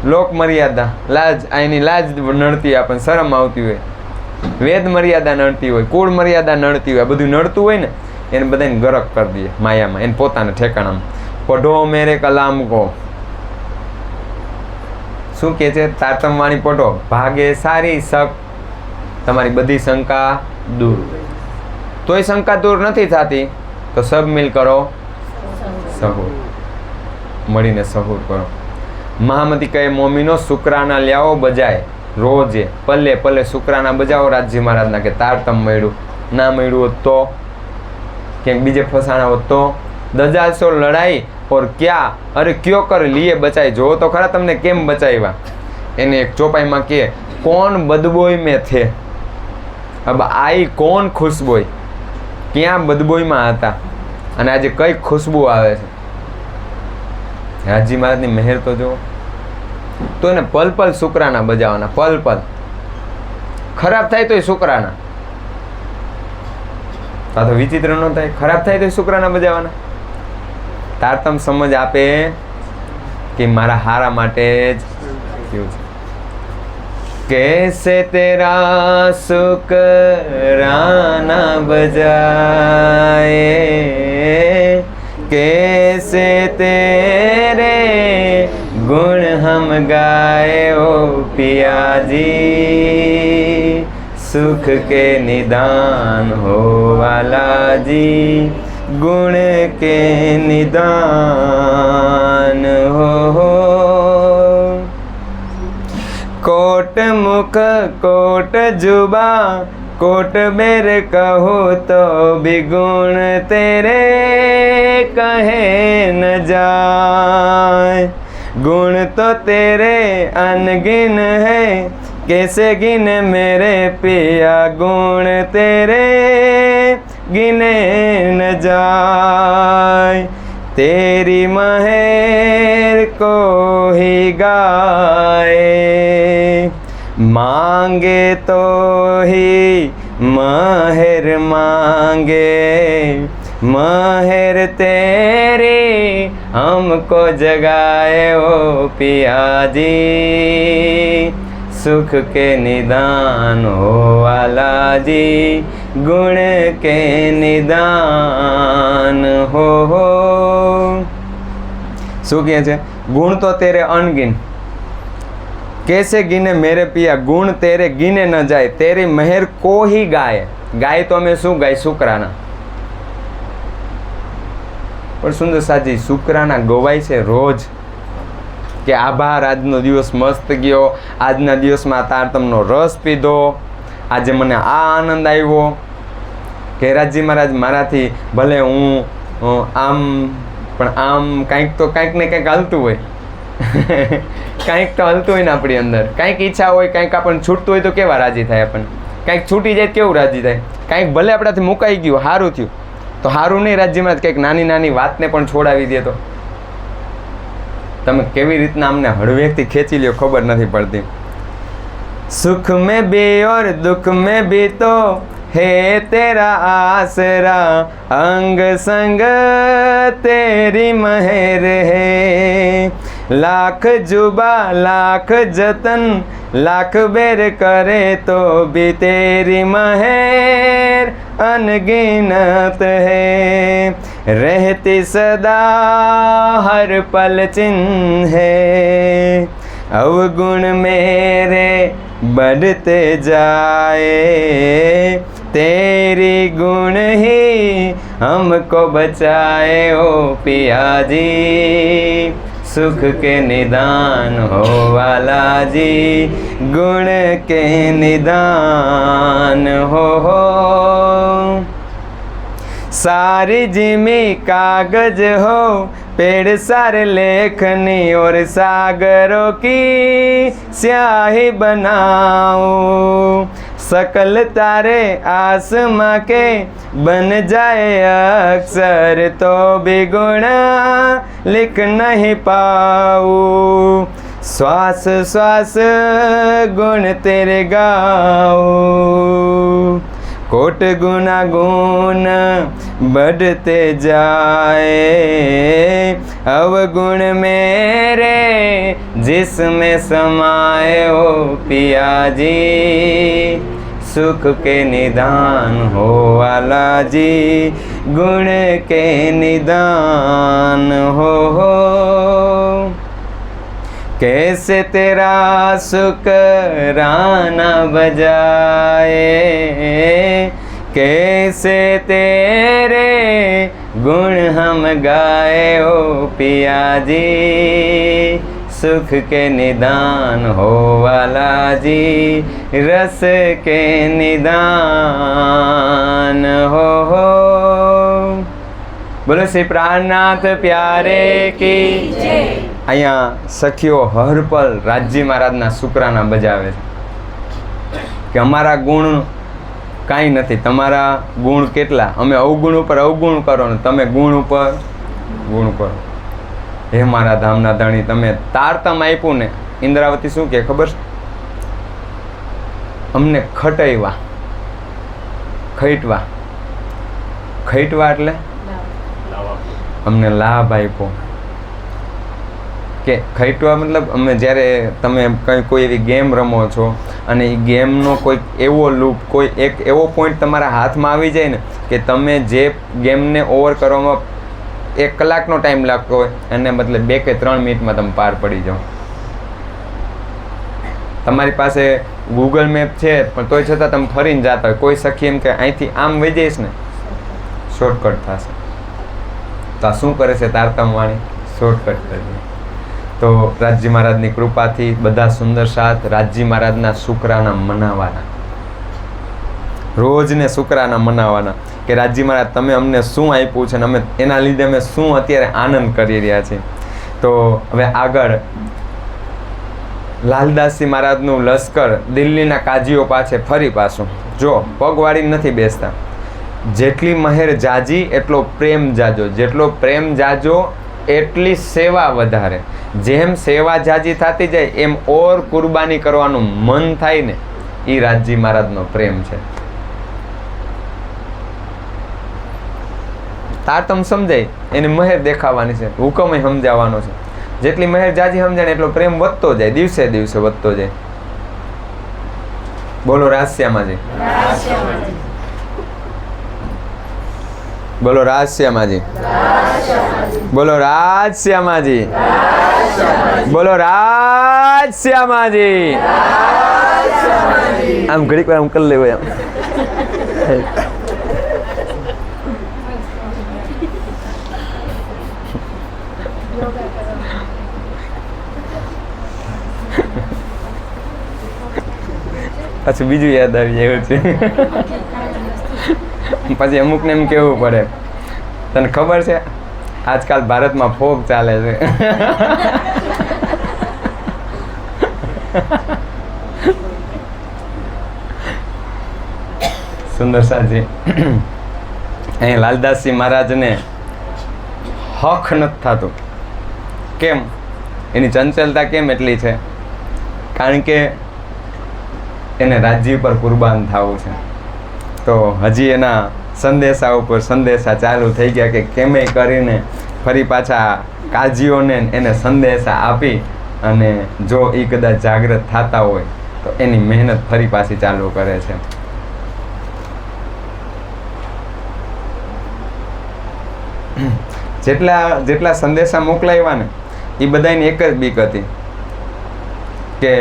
લોક મર્યાદા, લાજ, આની લાજ નડતી, આપણને શરમ આવતી હોય, વેદ મર્યાદા નડતી હોય, કુળ મર્યાદા નડતી હોય, બધું નડતું હોય ને એને બધાને ગરક કરી દઈએ માયામાં, એને પોતાના ઠેકાણામાં. પઢો મેરે કલામ કો, શું કે છે? તારતમ વાણી પઢો, ભાગે સારી શક, તમારી બધી શંકા દૂર. તોય શંકા દૂર નથી થતી તો સબ મિલ કરો સહુર, મળીને સહુર કરો. મહામતી કહે મોમીનો શુક્રાના લ્યાવો બજાય, રોજે પલ્લે પલ્લે શુક્રાના બજાવો રાજજી મહારાજના, કે તારતમ મળ્યું, ના મળ્યું હોત તો, ક્યાંક બીજે ફસાણા હોત તો. દજાલ સો લડાઈ ઓર ક્યાં, અરે ક્યો કર લીએ બચાઈ, જો તો ખરા તમને કેમ બચાવ્યા. એને એક ચોપાઈમાં કે કોણ બદબોય મેં થે, અબ આઈ કોણ ખુશબોય, ક્યાં બદબોયમાં હતા અને આજે કઈ ખુશ્બુ આવે છે. રાજજી મહારાજની મહેર તો જુઓ. તો એને પલ પલ શુક્રાના બજાવવાના, પલ પલ. ખરાબ થાય તો શુક્રાના, આ તો વિચિત્ર ન થાય, ખરાબ થાય તો શુક્રાના બજાવવાના. તારતમ સમજ આપે કે મારા હારા માટે જ થયું છે. कैसे तेरा शुक्राना बजाए, कैसे तेरे गुण हम गाए ओ पिया जी, सुख के निदान हो वाला जी, गुण के निदान हो. कोट मुख कोट जुबा कोट बेर कहो तो भी गुण तेरे कहे न जाए, गुण तो तेरे अनगिन है, कैसे गिन मेरे पिया, गुण तेरे गिने न जाए, तेरी महेर को ही गाए, मांगे तो ही महेर मांगे, महेर तेरी हमको जगाए ओ पिया जी, सुख के निदान हो वाला जी, गुण के निदान हो. શું કહે છે? ગુણ તો તેરે અનગિન, कैसे गिने मेरे पिया, गुण तेरे गिने न जाए, तेरी મહેર કો હી ગાય. ગાય તો અમે શું ગાય? શુક્રાના. પણ સુંદર સાજી શુક્રાના ગવાય છે રોજ, કે આભાર, આજનો દિવસ મસ્ત ગયો, આજના દિવસમાં તારતમનો રસ પીધો, આજે મને આ આનંદ આવ્યો, કે રાજજી મહારાજ મારાથી ભલે હું આમ પણ આમ કાંઈક તો કાંઈક ને કાંઈક હાલતું હોય, કાંઈક તો હાલતું હોય ને આપણી અંદર, કાંઈક ઈચ્છા હોય, કાંઈક આપણને છૂટતું હોય તો કેવા રાજી થાય આપણને, કાંઈક છૂટી જાય કેવું રાજી થાય, કાંઈક ભલે આપણાથી મુકાઈ ગયું, સારું થયું તો સારું નહીં, રાજ્યમાં કંઈક નાની નાની વાતને પણ છોડાવી દે તો તમે કેવી રીતના અમને હળવેકથી ખેંચી લ્યો ખબર નથી પડતી. સુખ મેં ભી ઓર દુઃખ મેં ભી તો હે તેરા આસરા, અંગ સંગ તેરી મહેર હે, લાખ जुबा लाख जतन लाख बेर करे तो भी तेरी महेर अनगिनत है, रहती सदा हर पल चिन्ह है, अवगुण मेरे बढ़ते जाए, तेरी गुण ही हमको बचाए ओ पिया जी, सुख के निदान हो वाला जी, गुण के निदान हो। सारी जिमी कागज हो, पेड़ सारे लेखनी और सागरों की स्याही बनाओ, सकल तारे आसमां के बन जाए अक्सर, तो भी गुण लिख नहीं पाऊँ, श्वास श्वास गुण तेरे गाओ, कोट गुना गुण बढ़ते जाए, अवगुण मेरे जिसमें समाए ओ पिया जी, सुख के निदान हो वाला जी, गुण के निदान हो। कैसे तेरा शुकराना बजाए, कैसे तेरे गुण हम गाए ओ पिया जी, सुख के निदान हो वाला जी, रस के निदान हो। बोलो श्री प्राणनाथ प्यारे की। અહીંયા સખીઓ હર પલ રાજજી મહારાજના શુકરાના બજાવે છે કે અમારા ગુણ કાંઈ નથી, તમારા ગુણ કેટલા, અમે અવગુણ ઉપર અવગુણ કરો ને તમે ગુણ ઉપર ગુણ કરો। હે મારા ધામના ધણી, તમે તારતમ આપ્યું ને, ઇન્દ્રાવતી શું કે ખબર છે, અમને ખટૈવા, ખૈટવા, ખૈટવા એટલે અમને લાભ આપ્યો કે ખૈટવા મતલબ અમે જ્યારે તમે કોઈ એવી ગેમ રમો છો અને એ ગેમનો કોઈ એવો લૂપ, કોઈ એક એવો પોઈન્ટ તમારા હાથમાં આવી જાય ને કે તમે જે ગેમને ઓવર કરવામાં 1 કલાકનો ટાઈમ લાગતો હોય એને બદલે 2 કે 3 મિનિટમાં તમે પાર પડી જાઓ। તમારી પાસે ગૂગલ મેપ છે પણ તોય છતાં તમે ફરીને જતા હોય, કોઈ સખી એમ કે અહીંથી આમ વહી જઈશ ને શોર્ટકટ થશે, તો આ શું કરે છે તારતમ વાણી, શોર્ટકટ કરી। તો રાજજી મહારાજની કૃપાથી બધા સુંદર સાથ રાજજી મહારાજના શુકરાના મનાવાના, રોજને શુકરાના મનાવાના કે રાજજી મહારાજ તમે અમને શું આપ્યું છે ને અમે એના લીધે અમે શું અત્યારે આનંદ કરી રહ્યા છીએ। તો હવે આગળ લાલદાસજી મહારાજનું લશ્કર દિલ્હીના કાજીઓ પાછે ફરી પાછું, જો પગવાળી નથી બેસતા, જેટલી મહેર જાજી એટલો પ્રેમ જાજો, જેટલો પ્રેમ જાજો એટલી સેવા વધારે, જેમ સેવા જાજી થતી જાય એમ ઓર કુરબાની કરવાનું મન થાય ને, એ રાજજી મહારાજનો પ્રેમ છે। તારતમ સમજાય એની મહેર દેખાવાની છે, હુકમ સમજાવવાનો છે, જેટલી મહેર જાજી સમજાય એટલો પ્રેમ વધતો જાય, દિવસે દિવસે વધતો જાય। બોલો રાજશ્યામાજી, બોલો રાજશ્યામાજી, બોલો રાજશ્યામાજી, બોલો રાજશ્યામાજી। આમ ઘડીક વાર આમ કરી લેવો એમ। પાછું બીજું યાદ આવી જાય એવું છે। પછી અમુકને એમ કેવું પડે, તને ખબર છે આજકાલ ભારતમાં ફોક ચાલે છે। સુંદર સાજી અહીં લાલદાસજી મહારાજને હક નથી થતું, કેમ? એની ચંચલતા કેમ એટલી છે? કારણ કે એને રાજ્ય પર કુરબાન થવું છે। તો હજી એના સંદેશા ઉપર સંદેશા ચાલુ થઈ ગયા કે કેમે કરીને ફરી પાછા કાજીઓને એને સંદેશા આપી અને જો એ કદાચ જાગૃત થતા હોય તો એની મહેનત ફરી પાછી ચાલુ કરે છે। જેટલા સંદેશા મોકલાવ્યા ને એ બધાની એક જ બીક હતી કે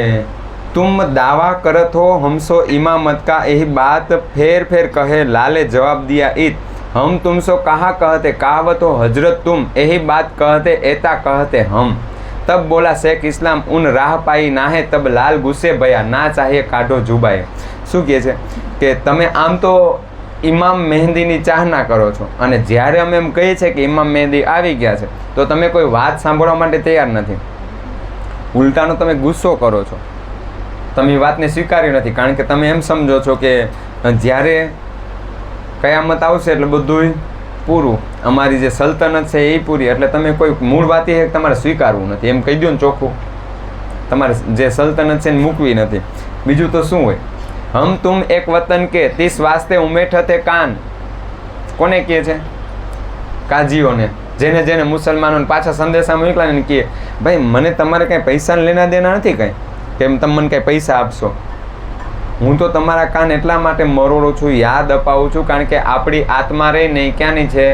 तुम दावा करत हो हमसो इमामत का, यही बात फेर फेर कहे लाले जवाब दिया इत हम तुमसो कहा कहते कहावतो हजरत तुम यही बात कहते एता कहते हम तब बोला शेख इस्लाम उन राह पाई नाहे तब लाल गुस्से भया ना चाहिए કાઢો જુબાએ. શું કહે છે કે તમે આમ તો ઇમામ મહેંદીની ચાહના કરો છો અને જ્યારે અમે એમ કહીએ છીએ કે ઇમામ મહેંદી આવી ગયા છે તો તમે કોઈ વાત સાંભળવા માટે તૈયાર નથી. ઉલટાનો તમે ગુસ્સો કરો છો, તમે વાતને સ્વીકારી નથી, કારણ કે તમે એમ સમજો છો કે જ્યારે કયામત આવશે એટલે બધું પૂરું, અમારી જે સલ્તનત છે એ પૂરી, એટલે તમે કોઈ મૂળ વાત એ તમારે સ્વીકારવું નથી, એમ કહી દો ને ચોખ્ખું. તમારે જે સલ્તનત છે એને મૂકવી નથી. બીજું તો શું હોય? હમ તુમ એક વતન કે તીસ વાસ્તે ઉમેઠતે કાન. કોને કહે છે? કાજીઓને, જેને જેને મુસલમાનોને પાછા સંદેશા મોકલા ને કહે ભાઈ મને તમારે કાંઈ પૈસા લેના દેના નથી કાંઈ, કેમ તમે મને કાંઈ પૈસા આપશો, હું તો તમારા કાન એટલા માટે મરોડું છું, યાદ અપાવું છું, કારણ કે આપણી આત્મા રહી નહીં ક્યાંની છે?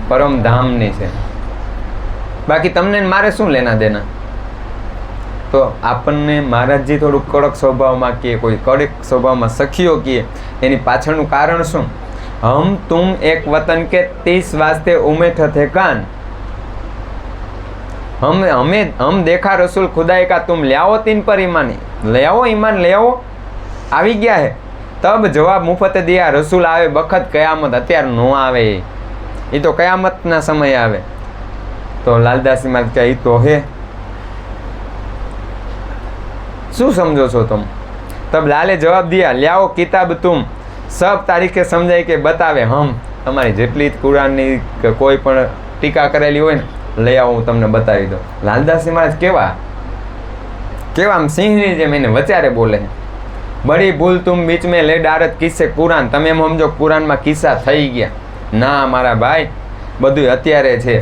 પરમધામની છે. બાકી તમને મારે શું લેના દેના? તો આપણને મહારાજજી થોડુંક કડક સ્વભાવમાં કહે, કોઈ કડક સ્વભાવમાં સખીઓ કહે, એની પાછળનું કારણ શું? હમ તુમ એક વતન કે 30 વાસ્તે ઉમેઠ થે કાન, हम देखा रसूल खुदाई का तुम ले आओ 3 पर ईमान, ले आओ ईमान ले आओ. આવી ગયા હે તબ જવાબ મુફતે દિયા રસૂલ આવે બખત કયામત, અત્યારે નો આવે, એ તો કયામતના સમયે આવે. તો લાલદાસી માં કે એ તો હે, શું સમજો છો तुम? તબ લાલે જવાબ દિયા લ્યાઓ કિતાબ તુમ, સબ તારીખે સમજાય કે બતાવે હમ, તમારી જેટલી કુરાનની કોઈ પણ ટીકા કરેલી હોય ને લઈ આવો, હું તમને બતાવી દઉં. લાલદાસી મહારાજ કેવા આમ સિંહની જેમ એને વચારે બોલે. બડી ભૂલ તુમ બીચ મેં લે ડારત કિસ્સે કુરાન, તમે એમ સમજો કુરાનમાં કિસ્સા થઈ ગયા. ના મારા ભાઈ, બધું અત્યારે છે,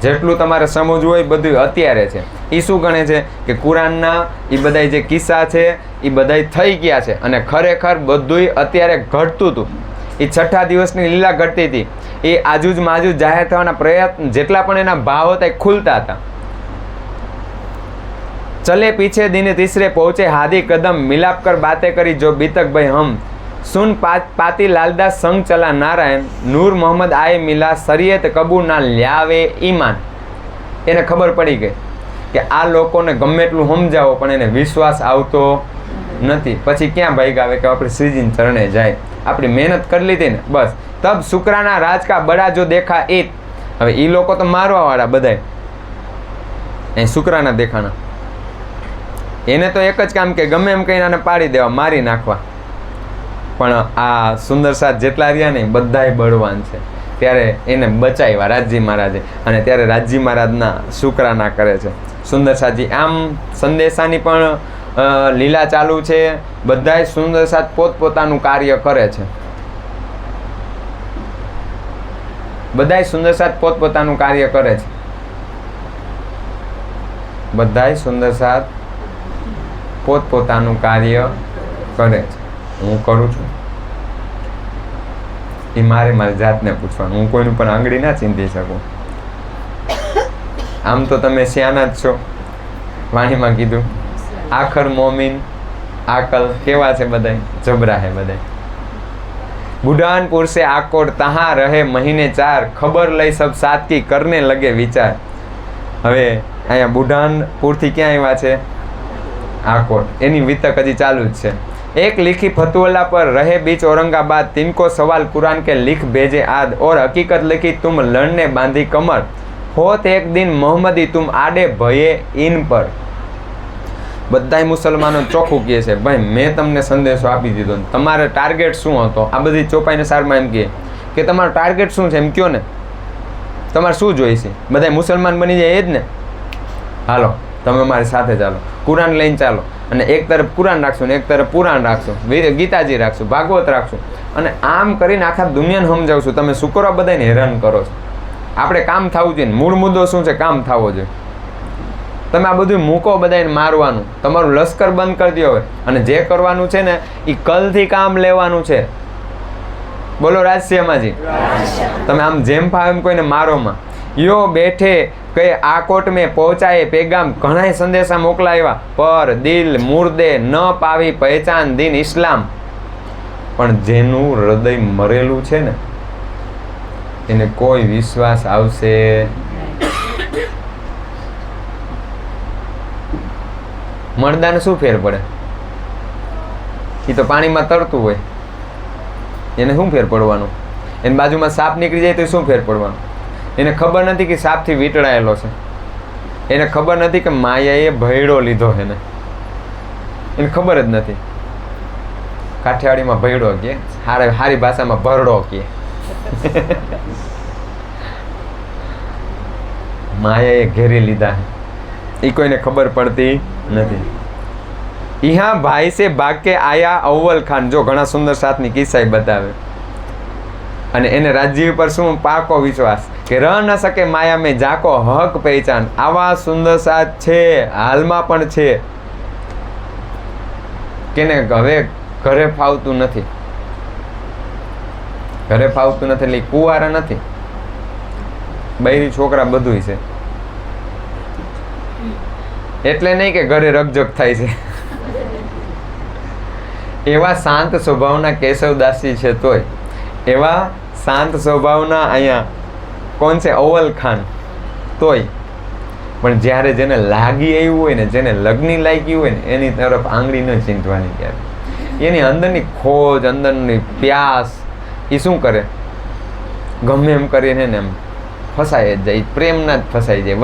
જેટલું તમારે સમજવું હોય બધું અત્યારે છે. એ શું ગણે છે કે કુરાનના એ બધા જે કિસ્સા છે એ બધા થઈ ગયા છે અને ખરેખર બધું અત્યારે ઘટતું હતું. એ 6ઠા દિવસની લીલા ઘટતી હતી. એ આજુજ માજુજ જાહેર થવાના પ્રયત્ન જેટલા પણ એના ભાવ હતા એ ખુલતા હતા. चले पीछे दिन तीसरे पहुंचे हादी कदम मिलाप कर बातें करी जो बीतक भाई हम सुन पाती लालदास संग चला नारायण नूर मोहम्मद आए मिला शरीयत कबूल ना ल्यावे ईमान. એને ખબર પડી ગઈ કે આ લોકોને ગમે એટલું સમજાવો પણ એને વિશ્વાસ આવતો નથી. પછી ક્યાં ભાઈ આવે કે આપણે શ્રીજીને ચરણે જાય, આપણી મહેનત કરી લીધી ને બસ. તબ શુક્રાના રાજ કા બડા જો દેખા એ, હવે એ લોકો તો મારવા વાળા બધાય, એ શુક્રાના દેખાણા, એને તો એક જ કામ કે ગમે એમ કહીને આને પાડી દેવા, મારી નાખવા. પણ આ સુંદર સાથ જેટલા રહ્યા ને બધાય બળવાન છે, ત્યારે એને બચાવ્યા રાજજી મહારાજે, અને ત્યારે રાજજી મહારાજના શુક્રાના કરે છે સુંદર સાથજી. આમ સંદેશાની પણ લીલા ચાલુ છે, બધાય સુંદર સાથ પોતપોતાનું કાર્ય કરે છે, બધાય સુંદર સાથ પોતપોતાનું કાર્ય કરે છે, બધાય સુંદર સાથ પોતપોતાનું કાર્ય કરે છે. હું કરું છું એ મારી જાતને પૂછવાનું, હું કોઈનું પણ આંગળી ના ચીંધી શકું. આમ તો તમે શિયાના જ છો, વાણીમાં કીધું આખર મોમીન આકલ કેવા છે બધાય, જબરા હે બધાય. બુઢાનપુર સે આકોટ તહાં રહે મહિને 4 ખબર લઈ સબ સાદકી કરને લગે વિચાર. હવે અહીંયા બુઢાનપુરથી ક્યાં આવ્યા છે? આકોટ. એની વિતક હજી ચાલુ જ છે. एक लिखी फतुवला पर रहे बीच औरंगाबाद तिनको सवाल कुरान के लिख भेजे आद और हकीकत लिखी तुम लड़ने बांधी कमर होत एक दिन मोहम्मदी तुम आडे भये इन पर. બધાય મુસલમાનો ચોખ્ખું કહે છે ભાઈ મેં તમને સંદેશો આપી દીધો, તમારે ટાર્ગેટ શું હતો? આ બધી ચોપાઈને સારમાં એમ કહે કે તમારો ટાર્ગેટ શું છે એમ કહો ને, તમારે શું જોઈશે? બધાય મુસલમાન બની જાય એ જ ને. હાલો તમે મારી સાથે ચાલો, કુરાન લઈને ચાલો, અને એક તરફ કુરાન રાખશું ને એક તરફ પુરાણ રાખશું, ગીતાજી રાખશું, ભાગવત રાખશું, અને આમ કરીને આખા દુનિયાને સમજાવશું. તમે શું કરો? બધાને હેરાન કરો છો. આપણે કામ થવું જોઈએ, મૂળ મુદ્દો શું છે? કામ થવો જોઈએ. તમે આ બધું મૂકો, બધાને મારવાનું, તમારું લશ્કર બંધ કરી દો હવે, અને જે કરવાનું છે ને એ કલથી કામ લેવાનું છે. બોલો રાજસિંહમાજી. તમે આમ જેમ ફાવે એમ કોઈને મારોમાં. યો બેઠે કે આ કોટ મેં પહોંચાય પેગામ, ઘણા સંદેશા મોકલાવ્યા, પર દિલ મુર્દે ન પાવી પહેચાન દિન ઇસ્લામ. પણ જેનું હૃદય મરેલું છે ને એને કોઈ વિશ્વાસ આવશે મરદાને શું ફેર પડે? એ તો પાણીમાં તરતું હોય, એને શું ફેર પડવાનું? એની બાજુમાં સાપ નીકળી જાય તો શું ફેર પડવાનું? એને ખબર નથી કે સાપથી વીંટળાયેલો છે, એને ખબર નથી કે માયાએ ભયડો લીધો એને ખબર જ નથી. કાઠિયાવાડીમાં ભયડો કે, હારી ભાષામાં ભરડો કે. માયાએ ઘેરી લીધા એ કોઈને ખબર પડતી નથી. ઈહા ભાઈ સે ભાગ કે આયા અવ્વલ ખાન, જો ઘણા સુંદર સાથની કિસ્સા બતાવે. અને એને રાજ્ય પર શું પાકો વિશ્વાસ કે રહ ન શકે માયા મેં જાકો હક પહેચાન. આવા સુંદર સાથ છે, હાલમાં પણ છે, કેને હવે ઘરે ફાવતું નથી. ઘરે ફાવતું નથી એટલે કુંવારા નથી, બૈરી છોકરા બધુંય છે. એટલે નહીં કે ઘરે રકજક થાય છે. એવા શાંત સ્વભાવના કેશવદાસજી છે, તોય એવા શાંત સ્વભાવના અહીંયા કોણ છે? અવ્વલ ખાન. તોય પણ જ્યારે જેને લાગી આવ્યું હોય ને, જેને લગ્ની લાગી હોય ને, એની તરફ આંગળી ન ચીંધવાની. ક્યારે એની અંદરની ખોજ, અંદરની પ્યાસ, એ શું કરે? ગમે એમ કરીને ને એમ ફસાઈ જ જાય, પ્રેમના જ ફસાઈ જાય,